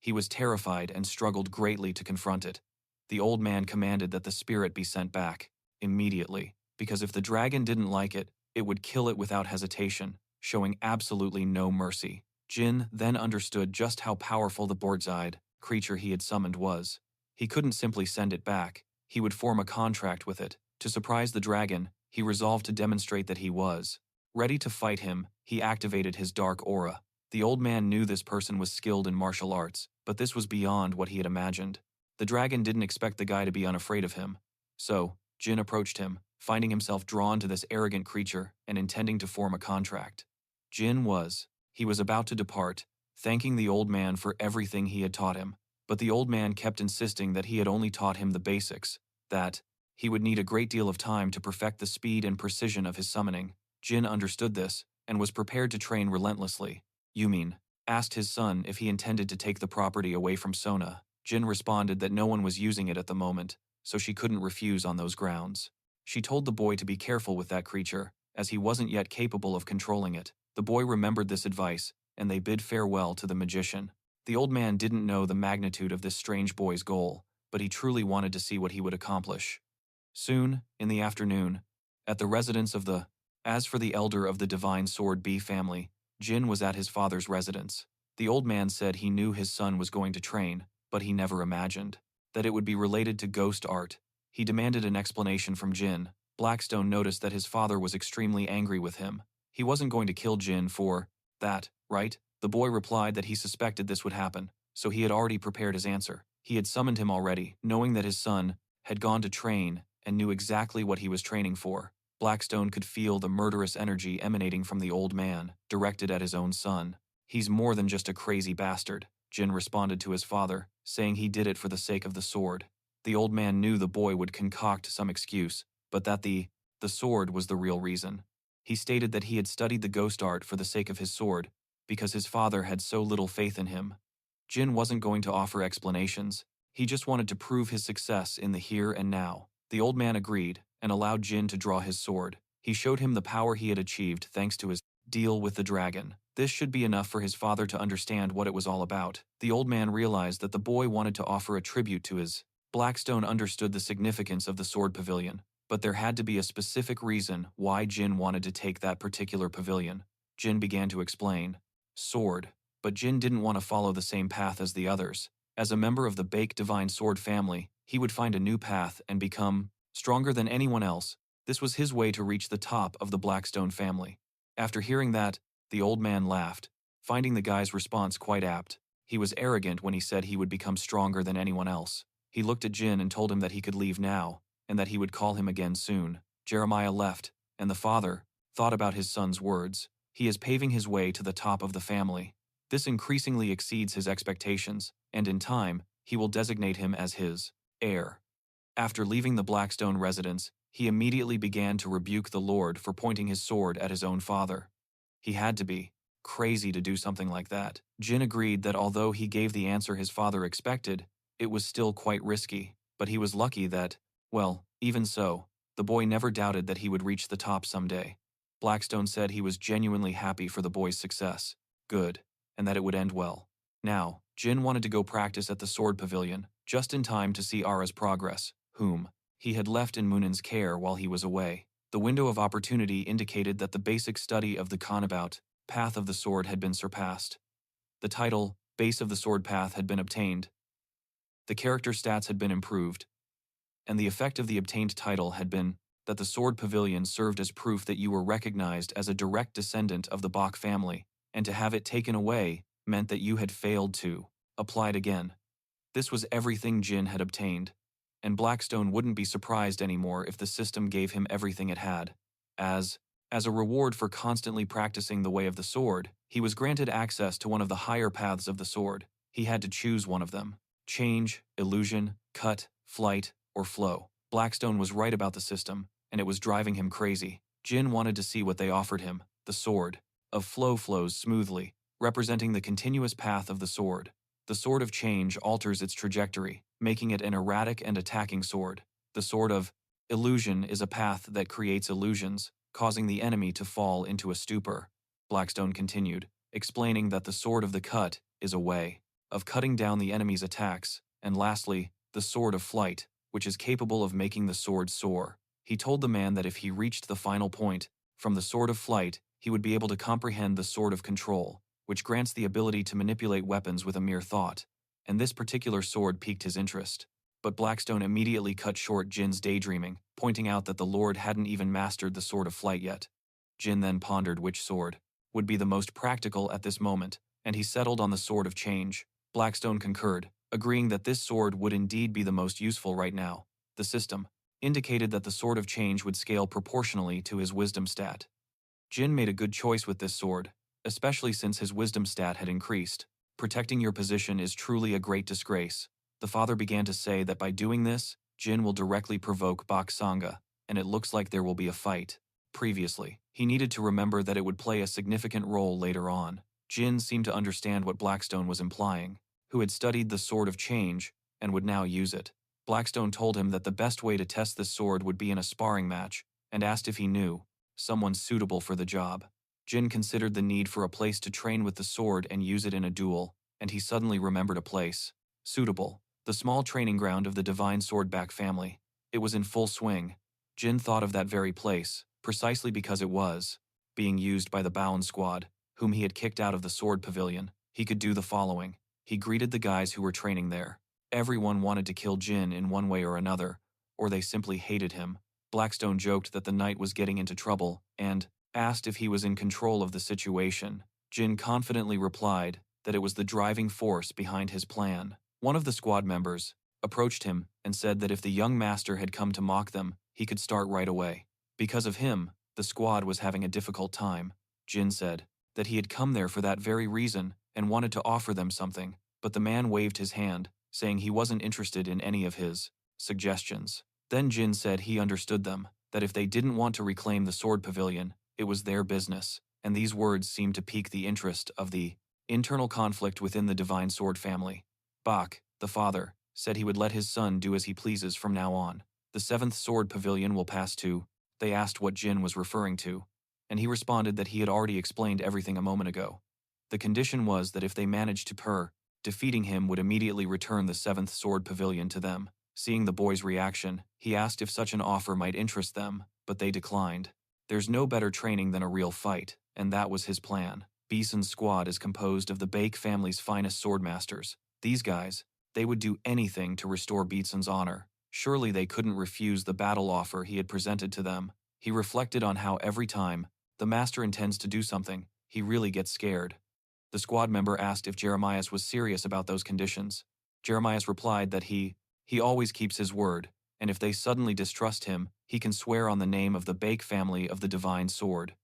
he was terrified and struggled greatly to confront it. The old man commanded that the spirit be sent back, immediately, because if the dragon didn't like it, it would kill it without hesitation, showing absolutely no mercy. Jin then understood just how powerful the board-eyed creature he had summoned was. He couldn't simply send it back, he would form a contract with it. To surprise the dragon, he resolved to demonstrate that he was ready to fight him. He activated his dark aura. The old man knew this person was skilled in martial arts, but this was beyond what he had imagined. The dragon didn't expect the guy to be unafraid of him. So, Jin approached him, finding himself drawn to this arrogant creature and intending to form a contract. He was about to depart, thanking the old man for everything he had taught him, but the old man kept insisting that he had only taught him the basics, that he would need a great deal of time to perfect the speed and precision of his summoning. Jin understood this and was prepared to train relentlessly. "You mean?" asked his son if he intended to take the property away from Sona. Jin responded that no one was using it at the moment, so she couldn't refuse on those grounds. She told the boy to be careful with that creature, as he wasn't yet capable of controlling it. The boy remembered this advice, and they bid farewell to the magician. The old man didn't know the magnitude of this strange boy's goal, but he truly wanted to see what he would accomplish. Soon, in the afternoon, at the residence of the As for the elder of the Divine Sword B family, Jin was at his father's residence. The old man said he knew his son was going to train, but he never imagined that it would be related to ghost art. He demanded an explanation from Jin. Blackstone noticed that his father was extremely angry with him. He wasn't going to kill Jin for that, right? The boy replied that he suspected this would happen, so he had already prepared his answer. He had summoned him already, knowing that his son had gone to train and knew exactly what he was training for. Blackstone could feel the murderous energy emanating from the old man, directed at his own son. "He's more than just a crazy bastard," Jin responded to his father, saying he did it for the sake of the sword. The old man knew the boy would concoct some excuse, but that the sword was the real reason. He stated that he had studied the ghost art for the sake of his sword, because his father had so little faith in him. Jin wasn't going to offer explanations. He just wanted to prove his success in the here and now. The old man agreed and allowed Jin to draw his sword. He showed him the power he had achieved thanks to his deal with the dragon. This should be enough for his father to understand what it was all about. The old man realized that the boy wanted to offer a tribute to his. Blackstone understood the significance of the sword pavilion, but there had to be a specific reason why Jin wanted to take that particular pavilion. Jin began to explain. Sword. But Jin didn't want to follow the same path as the others. As a member of the Baek Divine Sword family, he would find a new path and become stronger than anyone else. This was his way to reach the top of the Blackstone family. After hearing that, the old man laughed, finding the guy's response quite apt. He was arrogant when he said he would become stronger than anyone else. He looked at Jin and told him that he could leave now, and that he would call him again soon. Jeremiah left, and the father thought about his son's words. He is paving his way to the top of the family. This increasingly exceeds his expectations, and in time, he will designate him as his heir. After leaving the Blackstone residence, he immediately began to rebuke the Lord for pointing his sword at his own father. He had to be crazy to do something like that. Jin agreed that although he gave the answer his father expected, it was still quite risky, but he was lucky that, well, even so, the boy never doubted that he would reach the top someday. Blackstone said he was genuinely happy for the boy's success. Good. And that it would end well. Now, Jin wanted to go practice at the Sword Pavilion, just in time to see Ara's progress, whom he had left in Munin's care while he was away. The window of opportunity indicated that the basic study of the Kanabout, Path of the Sword, had been surpassed. The title, Base of the Sword Path, had been obtained. The character stats had been improved, and the effect of the obtained title had been that the Sword Pavilion served as proof that you were recognized as a direct descendant of the Bok family, and to have it taken away meant that you had failed to apply it again. This was everything Jin had obtained, and Blackstone wouldn't be surprised anymore if the system gave him everything it had. As a reward for constantly practicing the way of the sword, he was granted access to one of the higher paths of the sword. He had to choose one of them. Change, illusion, cut, flight, or flow. Blackstone was right about the system, and it was driving him crazy. Jin wanted to see what they offered him. The sword of flow flows smoothly, representing the continuous path of the sword. The sword of change alters its trajectory, making it an erratic and attacking sword. The sword of illusion is a path that creates illusions, causing the enemy to fall into a stupor. Blackstone continued, explaining that the sword of the cut is a way of cutting down the enemy's attacks, and lastly, the sword of flight, which is capable of making the sword soar. He told the man that if he reached the final point, from the sword of flight, he would be able to comprehend the sword of control, which grants the ability to manipulate weapons with a mere thought, and this particular sword piqued his interest. But Blackstone immediately cut short Jin's daydreaming, pointing out that the Lord hadn't even mastered the sword of flight yet. Jin then pondered which sword would be the most practical at this moment, and he settled on the sword of change. Blackstone concurred, agreeing that this sword would indeed be the most useful right now. The system indicated that the sword of change would scale proportionally to his wisdom stat. Jin made a good choice with this sword, especially since his wisdom stat had increased. Protecting your position is truly a great disgrace. The father began to say that by doing this, Jin will directly provoke Bak Sangha, and it looks like there will be a fight. Previously, he needed to remember that it would play a significant role later on. Jin seemed to understand what Blackstone was implying, who had studied the sword of change and would now use it. Blackstone told him that the best way to test this sword would be in a sparring match, and asked if he knew someone suitable for the job. Jin considered the need for a place to train with the sword and use it in a duel, and he suddenly remembered a place suitable. The small training ground of the Divine Swordback family. It was in full swing. Jin thought of that very place, precisely because it was being used by the Baion squad, whom he had kicked out of the Sword Pavilion. He could do the following. He greeted the guys who were training there. Everyone wanted to kill Jin in one way or another, or they simply hated him. Blackstone joked that the knight was getting into trouble, and asked if he was in control of the situation. Jin confidently replied that it was the driving force behind his plan. One of the squad members approached him and said that if the young master had come to mock them, he could start right away. Because of him, the squad was having a difficult time. Jin said that he had come there for that very reason and wanted to offer them something, but the man waved his hand, saying he wasn't interested in any of his suggestions. Then Jin said he understood them, that if they didn't want to reclaim the Sword Pavilion, it was their business, and these words seemed to pique the interest of the internal conflict within the Divine Sword family. Bak, the father, said he would let his son do as he pleases from now on. The Seventh Sword Pavilion will pass too. They asked what Jin was referring to, and he responded that he had already explained everything a moment ago. The condition was that if they managed to defeating him would immediately return the Seventh Sword Pavilion to them. Seeing the boy's reaction, he asked if such an offer might interest them, but they declined. There's no better training than a real fight, and that was his plan. Bison's squad is composed of the Baek family's finest swordmasters. These guys, they would do anything to restore Bison's honor. Surely they couldn't refuse the battle offer he had presented to them. He reflected on how every time the master intends to do something, he really gets scared. The squad member asked if Jeremias was serious about those conditions. Jeremias replied that he always keeps his word, and if they suddenly distrust him, he can swear on the name of the Baek family of the Divine Sword.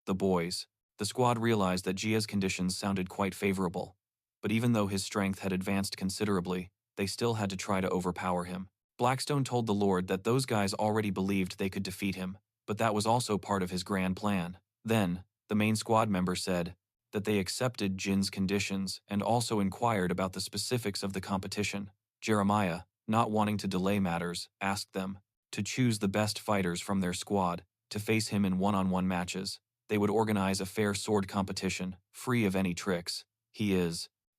The squad realized that Jia's conditions sounded quite favorable, but even though his strength had advanced considerably, they still had to try to overpower him. Blackstone told the Lord that those guys already believed they could defeat him, but that was also part of his grand plan. Then, the main squad member said that they accepted Jin's conditions and also inquired about the specifics of the competition. Jeremiah, not wanting to delay matters, asked them to choose the best fighters from their squad to face him in one-on-one matches. They would organize a fair sword competition, free of any tricks.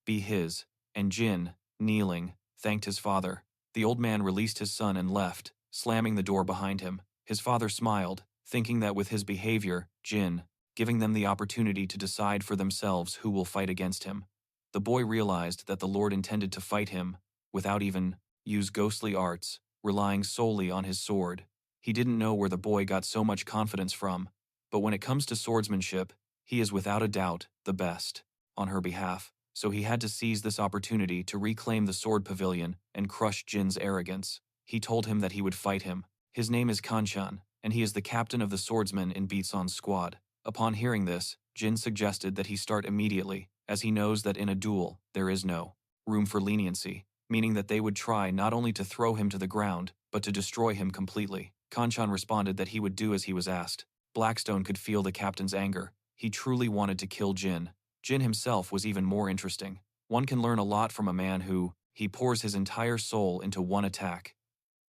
Be his, and Jin, kneeling, thanked his father. The old man released his son and left, slamming the door behind him. His father smiled, thinking that with his behavior, Jin, giving them the opportunity to decide for themselves who will fight against him. The boy realized that the Lord intended to fight him without even use ghostly arts, relying solely on his sword. He didn't know where the boy got so much confidence from, but when it comes to swordsmanship, he is without a doubt the best on her behalf, so he had to seize this opportunity to reclaim the Sword Pavilion and crush Jin's arrogance. He told him that he would fight him. His name is Kanchan, and he is the captain of the swordsmen in Beatson's squad. Upon hearing this, Jin suggested that he start immediately, as he knows that in a duel, there is no room for leniency, meaning that they would try not only to throw him to the ground, but to destroy him completely. Kanchan responded that he would do as he was asked. Blackstone could feel the captain's anger. He truly wanted to kill Jin. Jin himself was even more interesting. One can learn a lot from a man who, he pours his entire soul into one attack.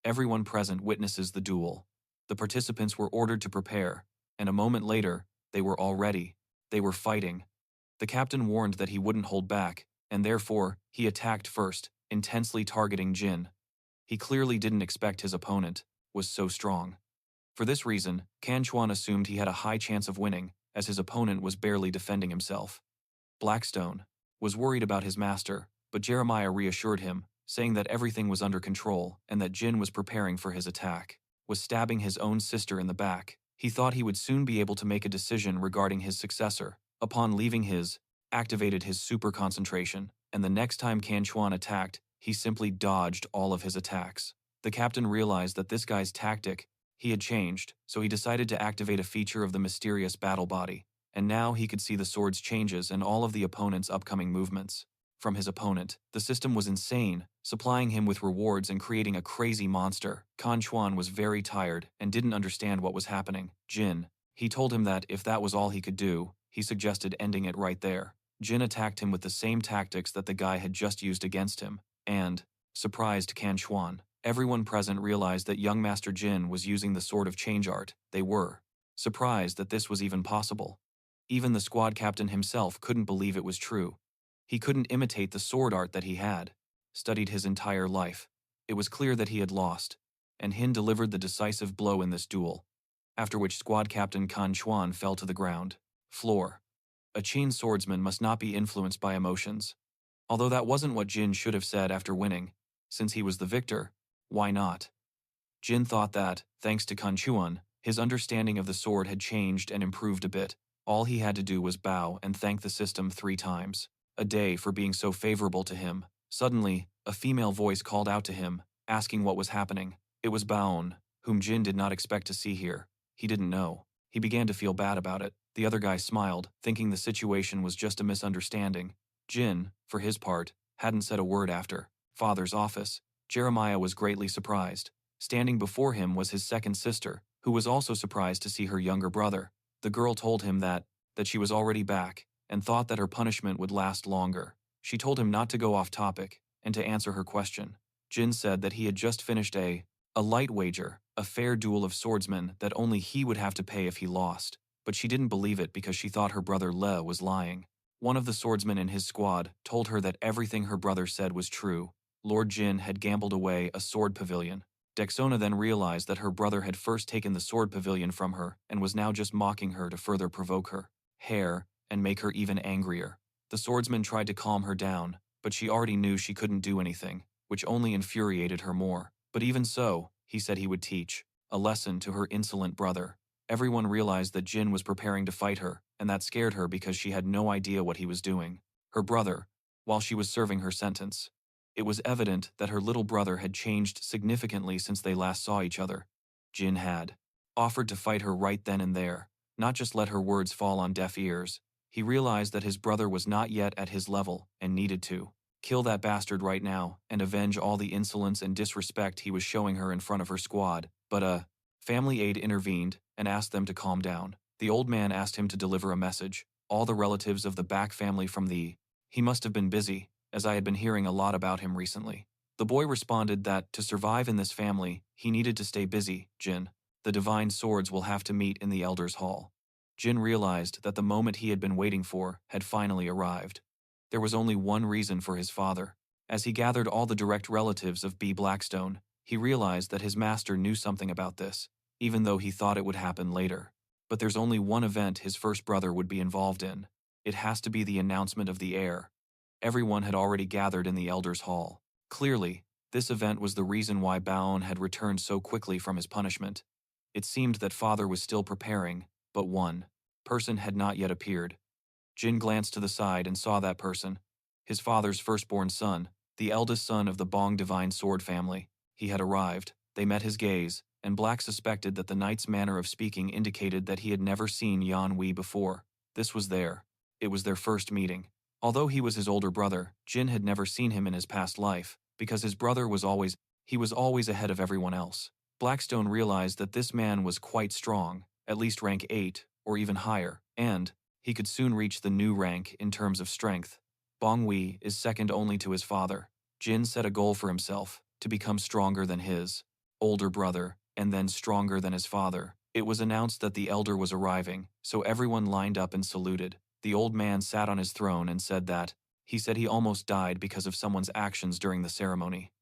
Everyone present witnesses the duel. The participants were ordered to prepare, and a moment later, they were all ready. They were fighting. The captain warned that he wouldn't hold back, and therefore, he attacked first, intensely targeting Jin. He clearly didn't expect his opponent was so strong. For this reason, Kan Chuan assumed he had a high chance of winning, as his opponent was barely defending himself. Blackstone was worried about his master, but Jeremiah reassured him, saying that everything was under control and that Jin was preparing for his attack, was stabbing his own sister in the back. He thought he would soon be able to make a decision regarding his successor. Upon leaving activated his super concentration, and the next time Kan Chuan attacked, he simply dodged all of his attacks. The captain realized that this guy's tactic had changed, so he decided to activate a feature of the mysterious battle body, and now he could see the sword's changes and all of the opponent's upcoming movements. From his opponent, the system was insane, supplying him with rewards and creating a crazy monster. Kan Chuan was very tired and didn't understand what was happening. Jin, he told him that if that was all he could do, he suggested ending it right there. Jin attacked him with the same tactics that the guy had just used against him, and surprised Kan Chuan. Everyone present realized that young Master Jin was using the Sword of Change art. They were surprised that this was even possible. Even the squad captain himself couldn't believe it was true. He couldn't imitate the sword art that he had studied his entire life. It was clear that he had lost, and Hin delivered the decisive blow in this duel, after which squad captain Kan Chuan fell to the ground. Floor. A Qin swordsman must not be influenced by emotions. Although that wasn't what Jin should have said after winning, since he was the victor. Why not? Jin thought that, thanks to Kan Chuan, his understanding of the sword had changed and improved a bit. All he had to do was bow and thank the system 3 times a day for being so favorable to him. Suddenly, a female voice called out to him, asking what was happening. It was Baion, whom Jin did not expect to see here. He didn't know. He began to feel bad about it. The other guy smiled, thinking the situation was just a misunderstanding. Jin, for his part, hadn't said a word after father's office. Jeremiah was greatly surprised. Standing before him was his second sister, who was also surprised to see her younger brother. The girl told him that she was already back, and thought that her punishment would last longer. She told him not to go off topic, and to answer her question. Jin said that he had just finished a light wager, a fair duel of swordsmen that only he would have to pay if he lost. But she didn't believe it because she thought her brother Le was lying. One of the swordsmen in his squad told her that everything her brother said was true. Lord Jin had gambled away a sword pavilion. Sona then realized that her brother had first taken the sword pavilion from her and was now just mocking her to further provoke her. Heir, and make her even angrier. The swordsman tried to calm her down, but she already knew she couldn't do anything, which only infuriated her more. But even so, he said he would teach a lesson to her insolent brother. Everyone realized that Jin was preparing to fight her, and that scared her because she had no idea what he was doing. Her brother, while she was serving her sentence. It was evident that her little brother had changed significantly since they last saw each other. Jin had offered to fight her right then and there, not just let her words fall on deaf ears. He realized that his brother was not yet at his level and needed to kill that bastard right now and avenge all the insolence and disrespect he was showing her in front of her squad. But a family aide intervened and asked them to calm down. The old man asked him to deliver a message. All the relatives of the back family from he must have been busy, as I had been hearing a lot about him recently. The boy responded that to survive in this family, he needed to stay busy. Jin, the divine swords will have to meet in the Elder's Hall. Jin realized that the moment he had been waiting for had finally arrived. There was only one reason for his father. As he gathered all the direct relatives of B. Blackstone, he realized that his master knew something about this, even though he thought it would happen later. But there's only one event his first brother would be involved in. It has to be the announcement of the heir. Everyone had already gathered in the Elder's Hall. Clearly, this event was the reason why Baion had returned so quickly from his punishment. It seemed that father was still preparing, but one person had not yet appeared. Jin glanced to the side and saw that person. His father's firstborn son, the eldest son of the Bong divine sword family. He had arrived. They met his gaze, and Black suspected that the knight's manner of speaking indicated that he had never seen Yan Wei before. This was it was their first meeting. Although he was his older brother, Jin had never seen him in his past life, because his brother was always ahead of everyone else. Blackstone realized that this man was quite strong, at least rank 8, or even higher, and he could soon reach the new rank in terms of strength. Bong Wei is second only to his father. Jin set a goal for himself, to become stronger than his older brother, and then stronger than his father. It was announced that the elder was arriving, so everyone lined up and saluted. The old man sat on his throne and said that he almost died because of someone's actions during the ceremony.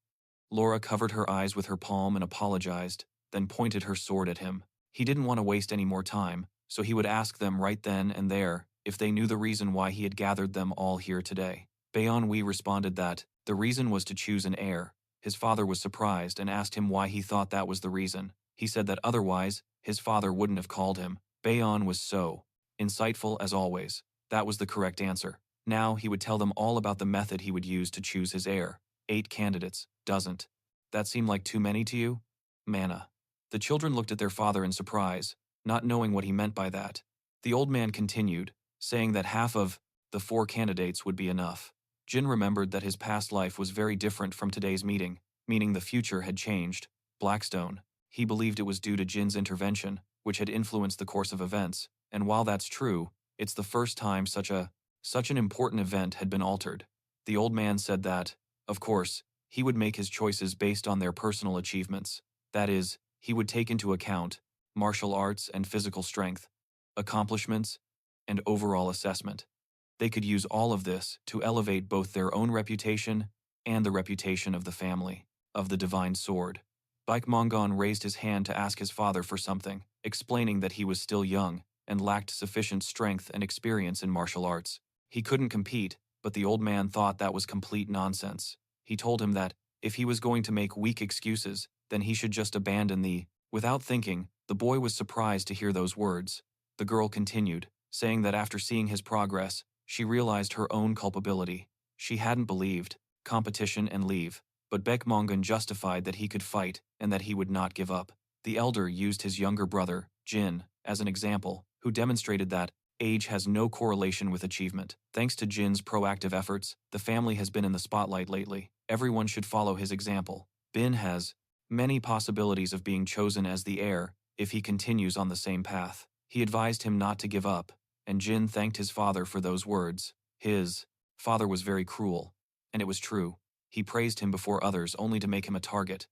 Laura covered her eyes with her palm and apologized, then pointed her sword at him. He didn't want to waste any more time, so he would ask them right then and there if they knew the reason why he had gathered them all here today. Baion Wei responded that the reason was to choose an heir. His father was surprised and asked him why he thought that was the reason. He said that otherwise, his father wouldn't have called him. Baion was so insightful as always. That was the correct answer. Now he would tell them all about the method he would use to choose his heir. 8 candidates, doesn't that seem like too many to you? Manna. The children looked at their father in surprise, not knowing what he meant by that. The old man continued, saying that half of the 4 candidates would be enough. Jin remembered that his past life was very different from today's meeting, meaning the future had changed. Blackstone. He believed it was due to Jin's intervention, which had influenced the course of events, and while that's true, it's the first time such an important event had been altered. The old man said that, of course, he would make his choices based on their personal achievements. That is, he would take into account martial arts and physical strength, accomplishments, and overall assessment. They could use all of this to elevate both their own reputation and the reputation of the family of the divine sword. Baek Mongon raised his hand to ask his father for something, explaining that he was still young and lacked sufficient strength and experience in martial arts. He couldn't compete, but the old man thought that was complete nonsense. He told him that if he was going to make weak excuses, then he should just abandon the. Without thinking, the boy was surprised to hear those words. The girl continued, saying that after seeing his progress, she realized her own culpability. She hadn't believed competition and leave, but Baek Mongon justified that he could fight and that he would not give up. The elder used his younger brother, Jin, as an example, who demonstrated that age has no correlation with achievement. Thanks to Jin's proactive efforts, the family has been in the spotlight lately. Everyone should follow his example. Bin has many possibilities of being chosen as the heir if he continues on the same path. He advised him not to give up, and Jin thanked his father for those words. His father was very cruel, and it was true. He praised him before others only to make him a target.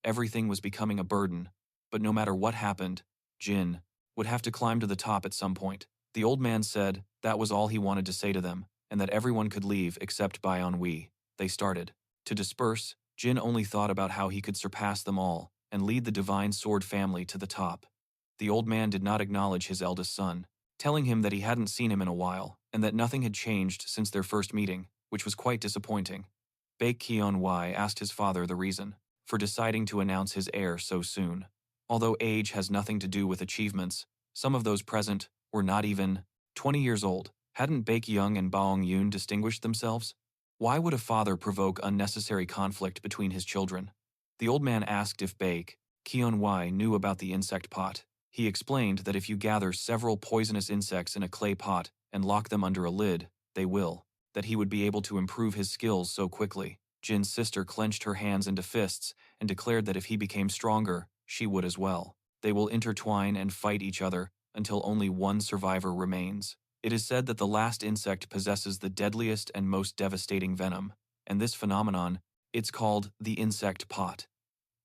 Everything was becoming a burden, but no matter what happened, Jin would have to climb to the top at some point. The old man said that was all he wanted to say to them, and that everyone could leave except Baion Wei. They started to disperse. Jin only thought about how he could surpass them all and lead the divine sword family to the top. The old man did not acknowledge his eldest son, telling him that he hadn't seen him in a while and that nothing had changed since their first meeting, which was quite disappointing. Baek Kyun-wai asked his father the reason for deciding to announce his heir so soon. Although age has nothing to do with achievements, some of those present were not even 20 years old. Hadn't Baek Young and Baong Yoon distinguished themselves? Why would a father provoke unnecessary conflict between his children? The old man asked if Baek Kyun-wai knew about the insect pot. He explained that if you gather several poisonous insects in a clay pot and lock them under a lid, they will. That he would be able to improve his skills so quickly. Jin's sister clenched her hands into fists and declared that if he became stronger, she would as well. They will intertwine and fight each other until only one survivor remains. It is said that the last insect possesses the deadliest and most devastating venom, and this phenomenon, it's called the insect pot.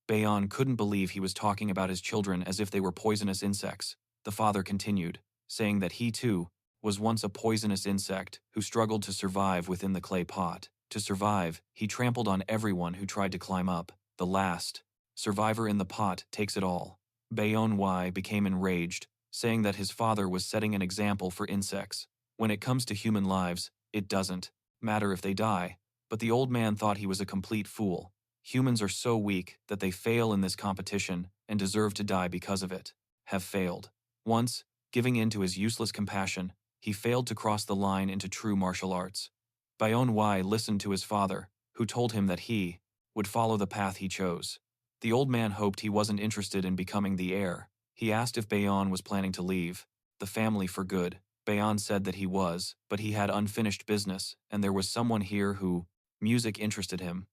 Baion couldn't believe he was talking about his children as if they were poisonous insects. The father continued, saying that he too was once a poisonous insect who struggled to survive within the clay pot. To survive, he trampled on everyone who tried to climb up. The last survivor in the pot takes it all. Baion Wai became enraged, saying that his father was setting an example for insects. When it comes to human lives, it doesn't matter if they die, but the old man thought he was a complete fool. Humans are so weak that they fail in this competition and deserve to die because of it. have failed. Once, giving in to his useless compassion, he failed to cross the line into true martial arts. Baion listened to his father, who told him that he would follow the path he chose. The old man hoped he wasn't interested in becoming the heir. He asked if Baion was planning to leave the family for good. Baion said that he was, but he had unfinished business, and there was someone here who, music interested him,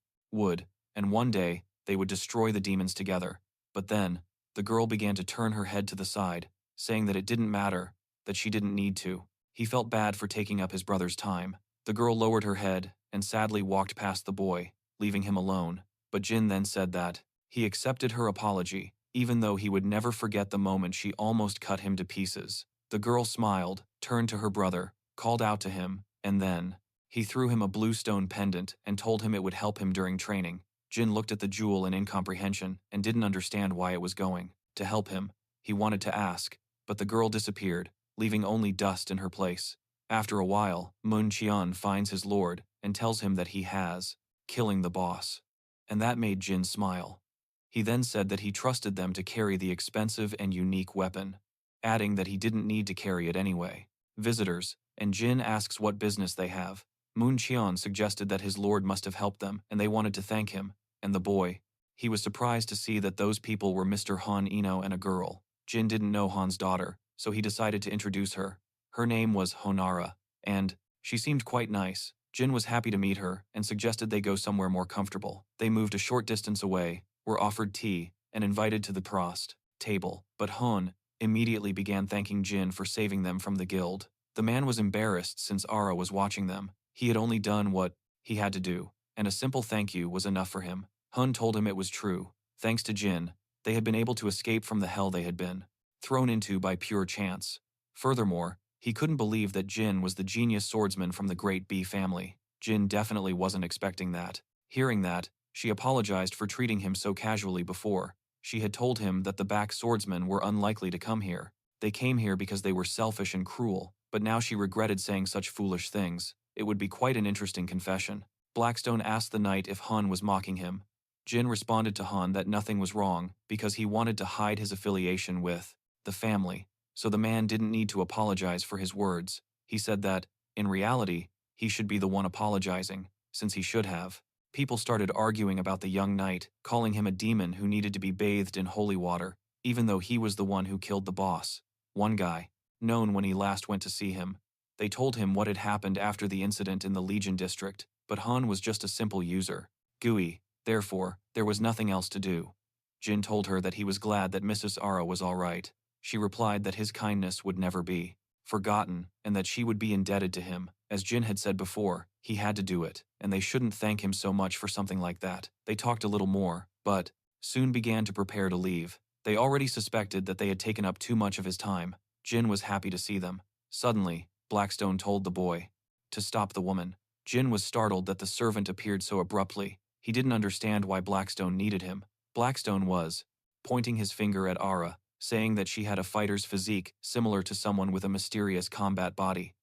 and one day, they would destroy the demons together. But then, the girl began to turn her head to the side, saying that it didn't matter, that she didn't need to. He felt bad for taking up his brother's time. The girl lowered her head and sadly walked past the boy, leaving him alone. But Jin then said that he accepted her apology, even though he would never forget the moment she almost cut him to pieces. The girl smiled, turned to her brother, called out to him, and then he threw him a blue stone pendant and told him it would help him during training. Jin looked at the jewel in incomprehension and didn't understand why it was going to help him. He wanted to ask, but the girl disappeared, leaving only dust in her place. After a while, Mun Qian finds his lord and tells him that he has killing the boss. And that made Jin smile. He then said that he trusted them to carry the expensive and unique weapon, adding that he didn't need to carry it anyway. Visitors, and Jin asks what business they have. Mun Qian suggested that his lord must have helped them and they wanted to thank him, and the boy. He was surprised to see that those people were Mr. Han Eno and a girl. Jin didn't know Han's daughter, so he decided to introduce her. Her name was Honara, and she seemed quite nice. Jin was happy to meet her and suggested they go somewhere more comfortable. They moved a short distance away, were offered tea, and invited to the prost table, but Hon immediately began thanking Jin for saving them from the guild. The man was embarrassed since Ara was watching them. He had only done what he had to do, and a simple thank you was enough for him. Hun told him it was true. Thanks to Jin, they had been able to escape from the hell they had been thrown into by pure chance. Furthermore, he couldn't believe that Jin was the genius swordsman from the Great B family. Jin definitely wasn't expecting that. Hearing that, she apologized for treating him so casually before. She had told him that the back swordsmen were unlikely to come here. They came here because they were selfish and cruel, but now she regretted saying such foolish things. It would be quite an interesting confession. Blackstone asked the knight if Han was mocking him. Jin responded to Han that nothing was wrong because he wanted to hide his affiliation with the family, so the man didn't need to apologize for his words. He said that, in reality, he should be the one apologizing, since he should have. People started arguing about the young knight, calling him a demon who needed to be bathed in holy water, even though he was the one who killed the boss. One guy, known when he last went to see him. They told him what had happened after the incident in the Legion district, but Han was just a simple user. GUI, therefore, there was nothing else to do. Jin told her that he was glad that Mrs. Ara was all right. She replied that his kindness would never be forgotten and that she would be indebted to him. As Jin had said before, he had to do it, and they shouldn't thank him so much for something like that. They talked a little more, but soon began to prepare to leave. They already suspected that they had taken up too much of his time. Jin was happy to see them. Suddenly, Blackstone told the boy to stop the woman. Jin was startled that the servant appeared so abruptly. He didn't understand why Blackstone needed him. Blackstone was pointing his finger at Ara, saying that she had a fighter's physique similar to someone with a mysterious combat body.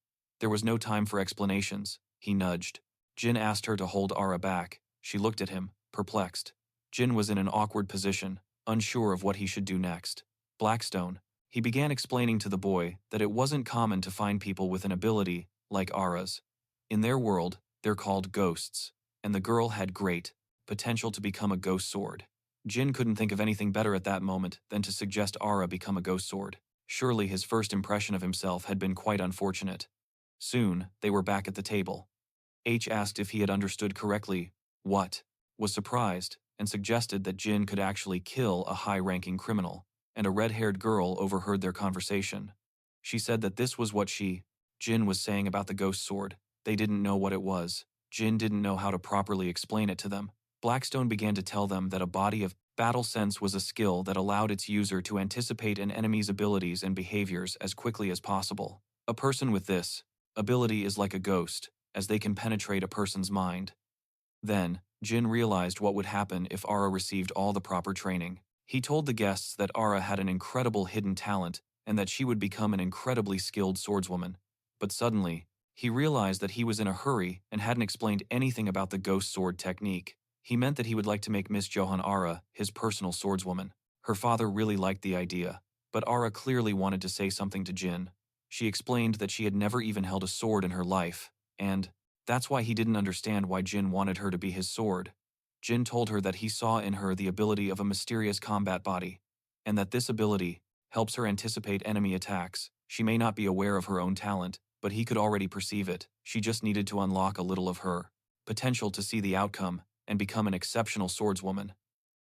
There was no time for explanations. He nudged. Jin asked her to hold Ara back. She looked at him, perplexed. Jin was in an awkward position, unsure of what he should do next. Blackstone. He began explaining to the boy that it wasn't common to find people with an ability like Ara's. In their world, they're called ghosts, and the girl had great potential to become a ghost sword. Jin couldn't think of anything better at that moment than to suggest Ara become a ghost sword. Surely his first impression of himself had been quite unfortunate. Soon, they were back at the table. H asked if he had understood correctly what, was surprised, and suggested that Jin could actually kill a high-ranking criminal, and a red-haired girl overheard their conversation. She said that this was what Jin was saying about the ghost sword. They didn't know what it was. Jin didn't know how to properly explain it to them. Blackstone began to tell them that a body of battle sense was a skill that allowed its user to anticipate an enemy's abilities and behaviors as quickly as possible. A person with this ability is like a ghost, as they can penetrate a person's mind. Then, Jin realized what would happen if Ara received all the proper training. He told the guests that Ara had an incredible hidden talent and that she would become an incredibly skilled swordswoman. But suddenly, he realized that he was in a hurry and hadn't explained anything about the ghost sword technique. He meant that he would like to make Miss Johan Ara his personal swordswoman. Her father really liked the idea. But Ara clearly wanted to say something to Jin. She explained that she had never even held a sword in her life, and that's why he didn't understand why Jin wanted her to be his sword. Jin told her that he saw in her the ability of a mysterious combat body, and that this ability helps her anticipate enemy attacks. She may not be aware of her own talent, but he could already perceive it. She just needed to unlock a little of her potential to see the outcome and become an exceptional swordswoman.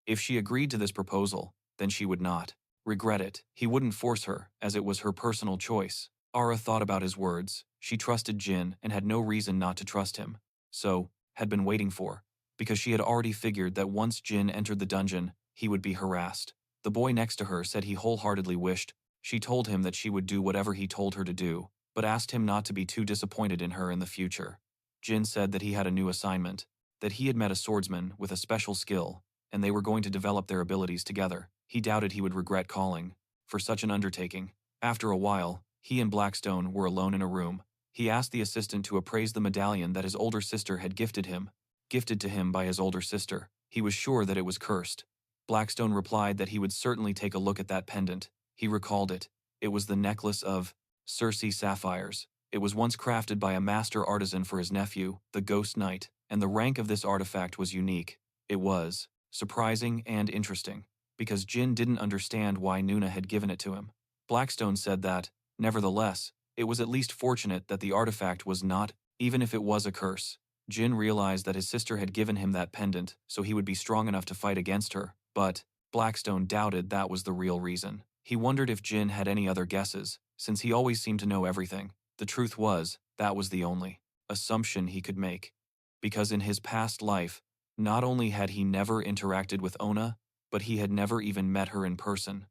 If she agreed to this proposal, then she would not regret it. He wouldn't force her, as it was her personal choice. Ara thought about his words. She trusted Jin and had no reason not to trust him. So, had been waiting for, because she had already figured that once Jin entered the dungeon, he would be harassed. The boy next to her said he wholeheartedly wished. She told him that she would do whatever he told her to do, but asked him not to be too disappointed in her in the future. Jin said that he had a new assignment, that he had met a swordsman with a special skill, and they were going to develop their abilities together. He doubted he would regret calling for such an undertaking. After a while, he and Blackstone were alone in a room. He asked the assistant to appraise the medallion that his older sister had gifted to him by his older sister. He was sure that it was cursed. Blackstone replied that he would certainly take a look at that pendant. He recalled it. It was the necklace of Circe sapphires. It was once crafted by a master artisan for his nephew, the Ghost Knight, and the rank of this artifact was unique. It was surprising and interesting, because Jin didn't understand why Nuna had given it to him. Blackstone said that, nevertheless, it was at least fortunate that the artifact was not, even if it was a curse. Jin realized that his sister had given him that pendant so he would be strong enough to fight against her, but Blackstone doubted that was the real reason. He wondered if Jin had any other guesses, since he always seemed to know everything. The truth was, that was the only assumption he could make. Because in his past life, not only had he never interacted with Ona, but he had never even met her in person.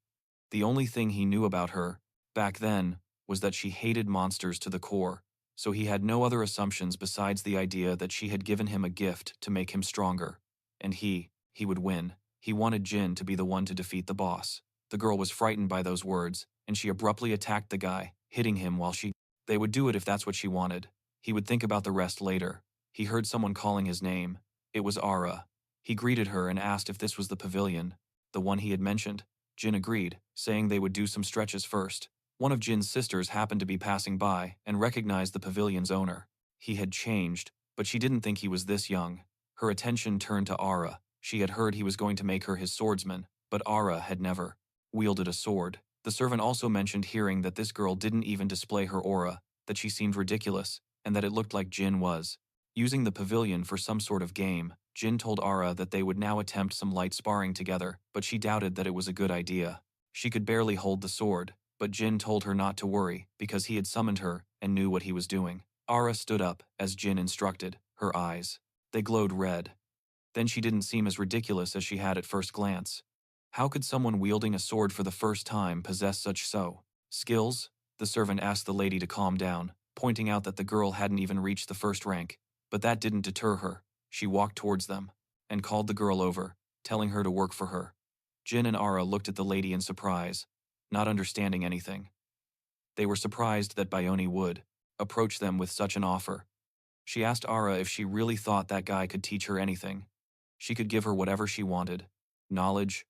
The only thing he knew about her, back then, was that she hated monsters to the core, so he had no other assumptions besides the idea that she had given him a gift to make him stronger. And he would win. He wanted Jin to be the one to defeat the boss. The girl was frightened by those words, and she abruptly attacked the guy, hitting him while They would do it if that's what she wanted. He would think about the rest later. He heard someone calling his name. It was Ara. He greeted her and asked if this was the pavilion, the one he had mentioned. Jin agreed, saying they would do some stretches first. One of Jin's sisters happened to be passing by and recognized the pavilion's owner. He had changed, but she didn't think he was this young. Her attention turned to Ara. She had heard he was going to make her his swordsman, but Ara had never wielded a sword. The servant also mentioned hearing that this girl didn't even display her aura, that she seemed ridiculous, and that it looked like Jin was using the pavilion for some sort of game. Jin told Ara that they would now attempt some light sparring together, but she doubted that it was a good idea. She could barely hold the sword, but Jin told her not to worry because he had summoned her and knew what he was doing. Ara stood up, as Jin instructed, her eyes. They glowed red. Then she didn't seem as ridiculous as she had at first glance. How could someone wielding a sword for the first time possess such skills? The servant asked the lady to calm down, pointing out that the girl hadn't even reached the first rank. But that didn't deter her. She walked towards them and called the girl over, telling her to work for her. Jin and Ara looked at the lady in surprise, not understanding anything. They were surprised that Baion would approach them with such an offer. She asked Ara if she really thought that guy could teach her anything. She could give her whatever she wanted: knowledge,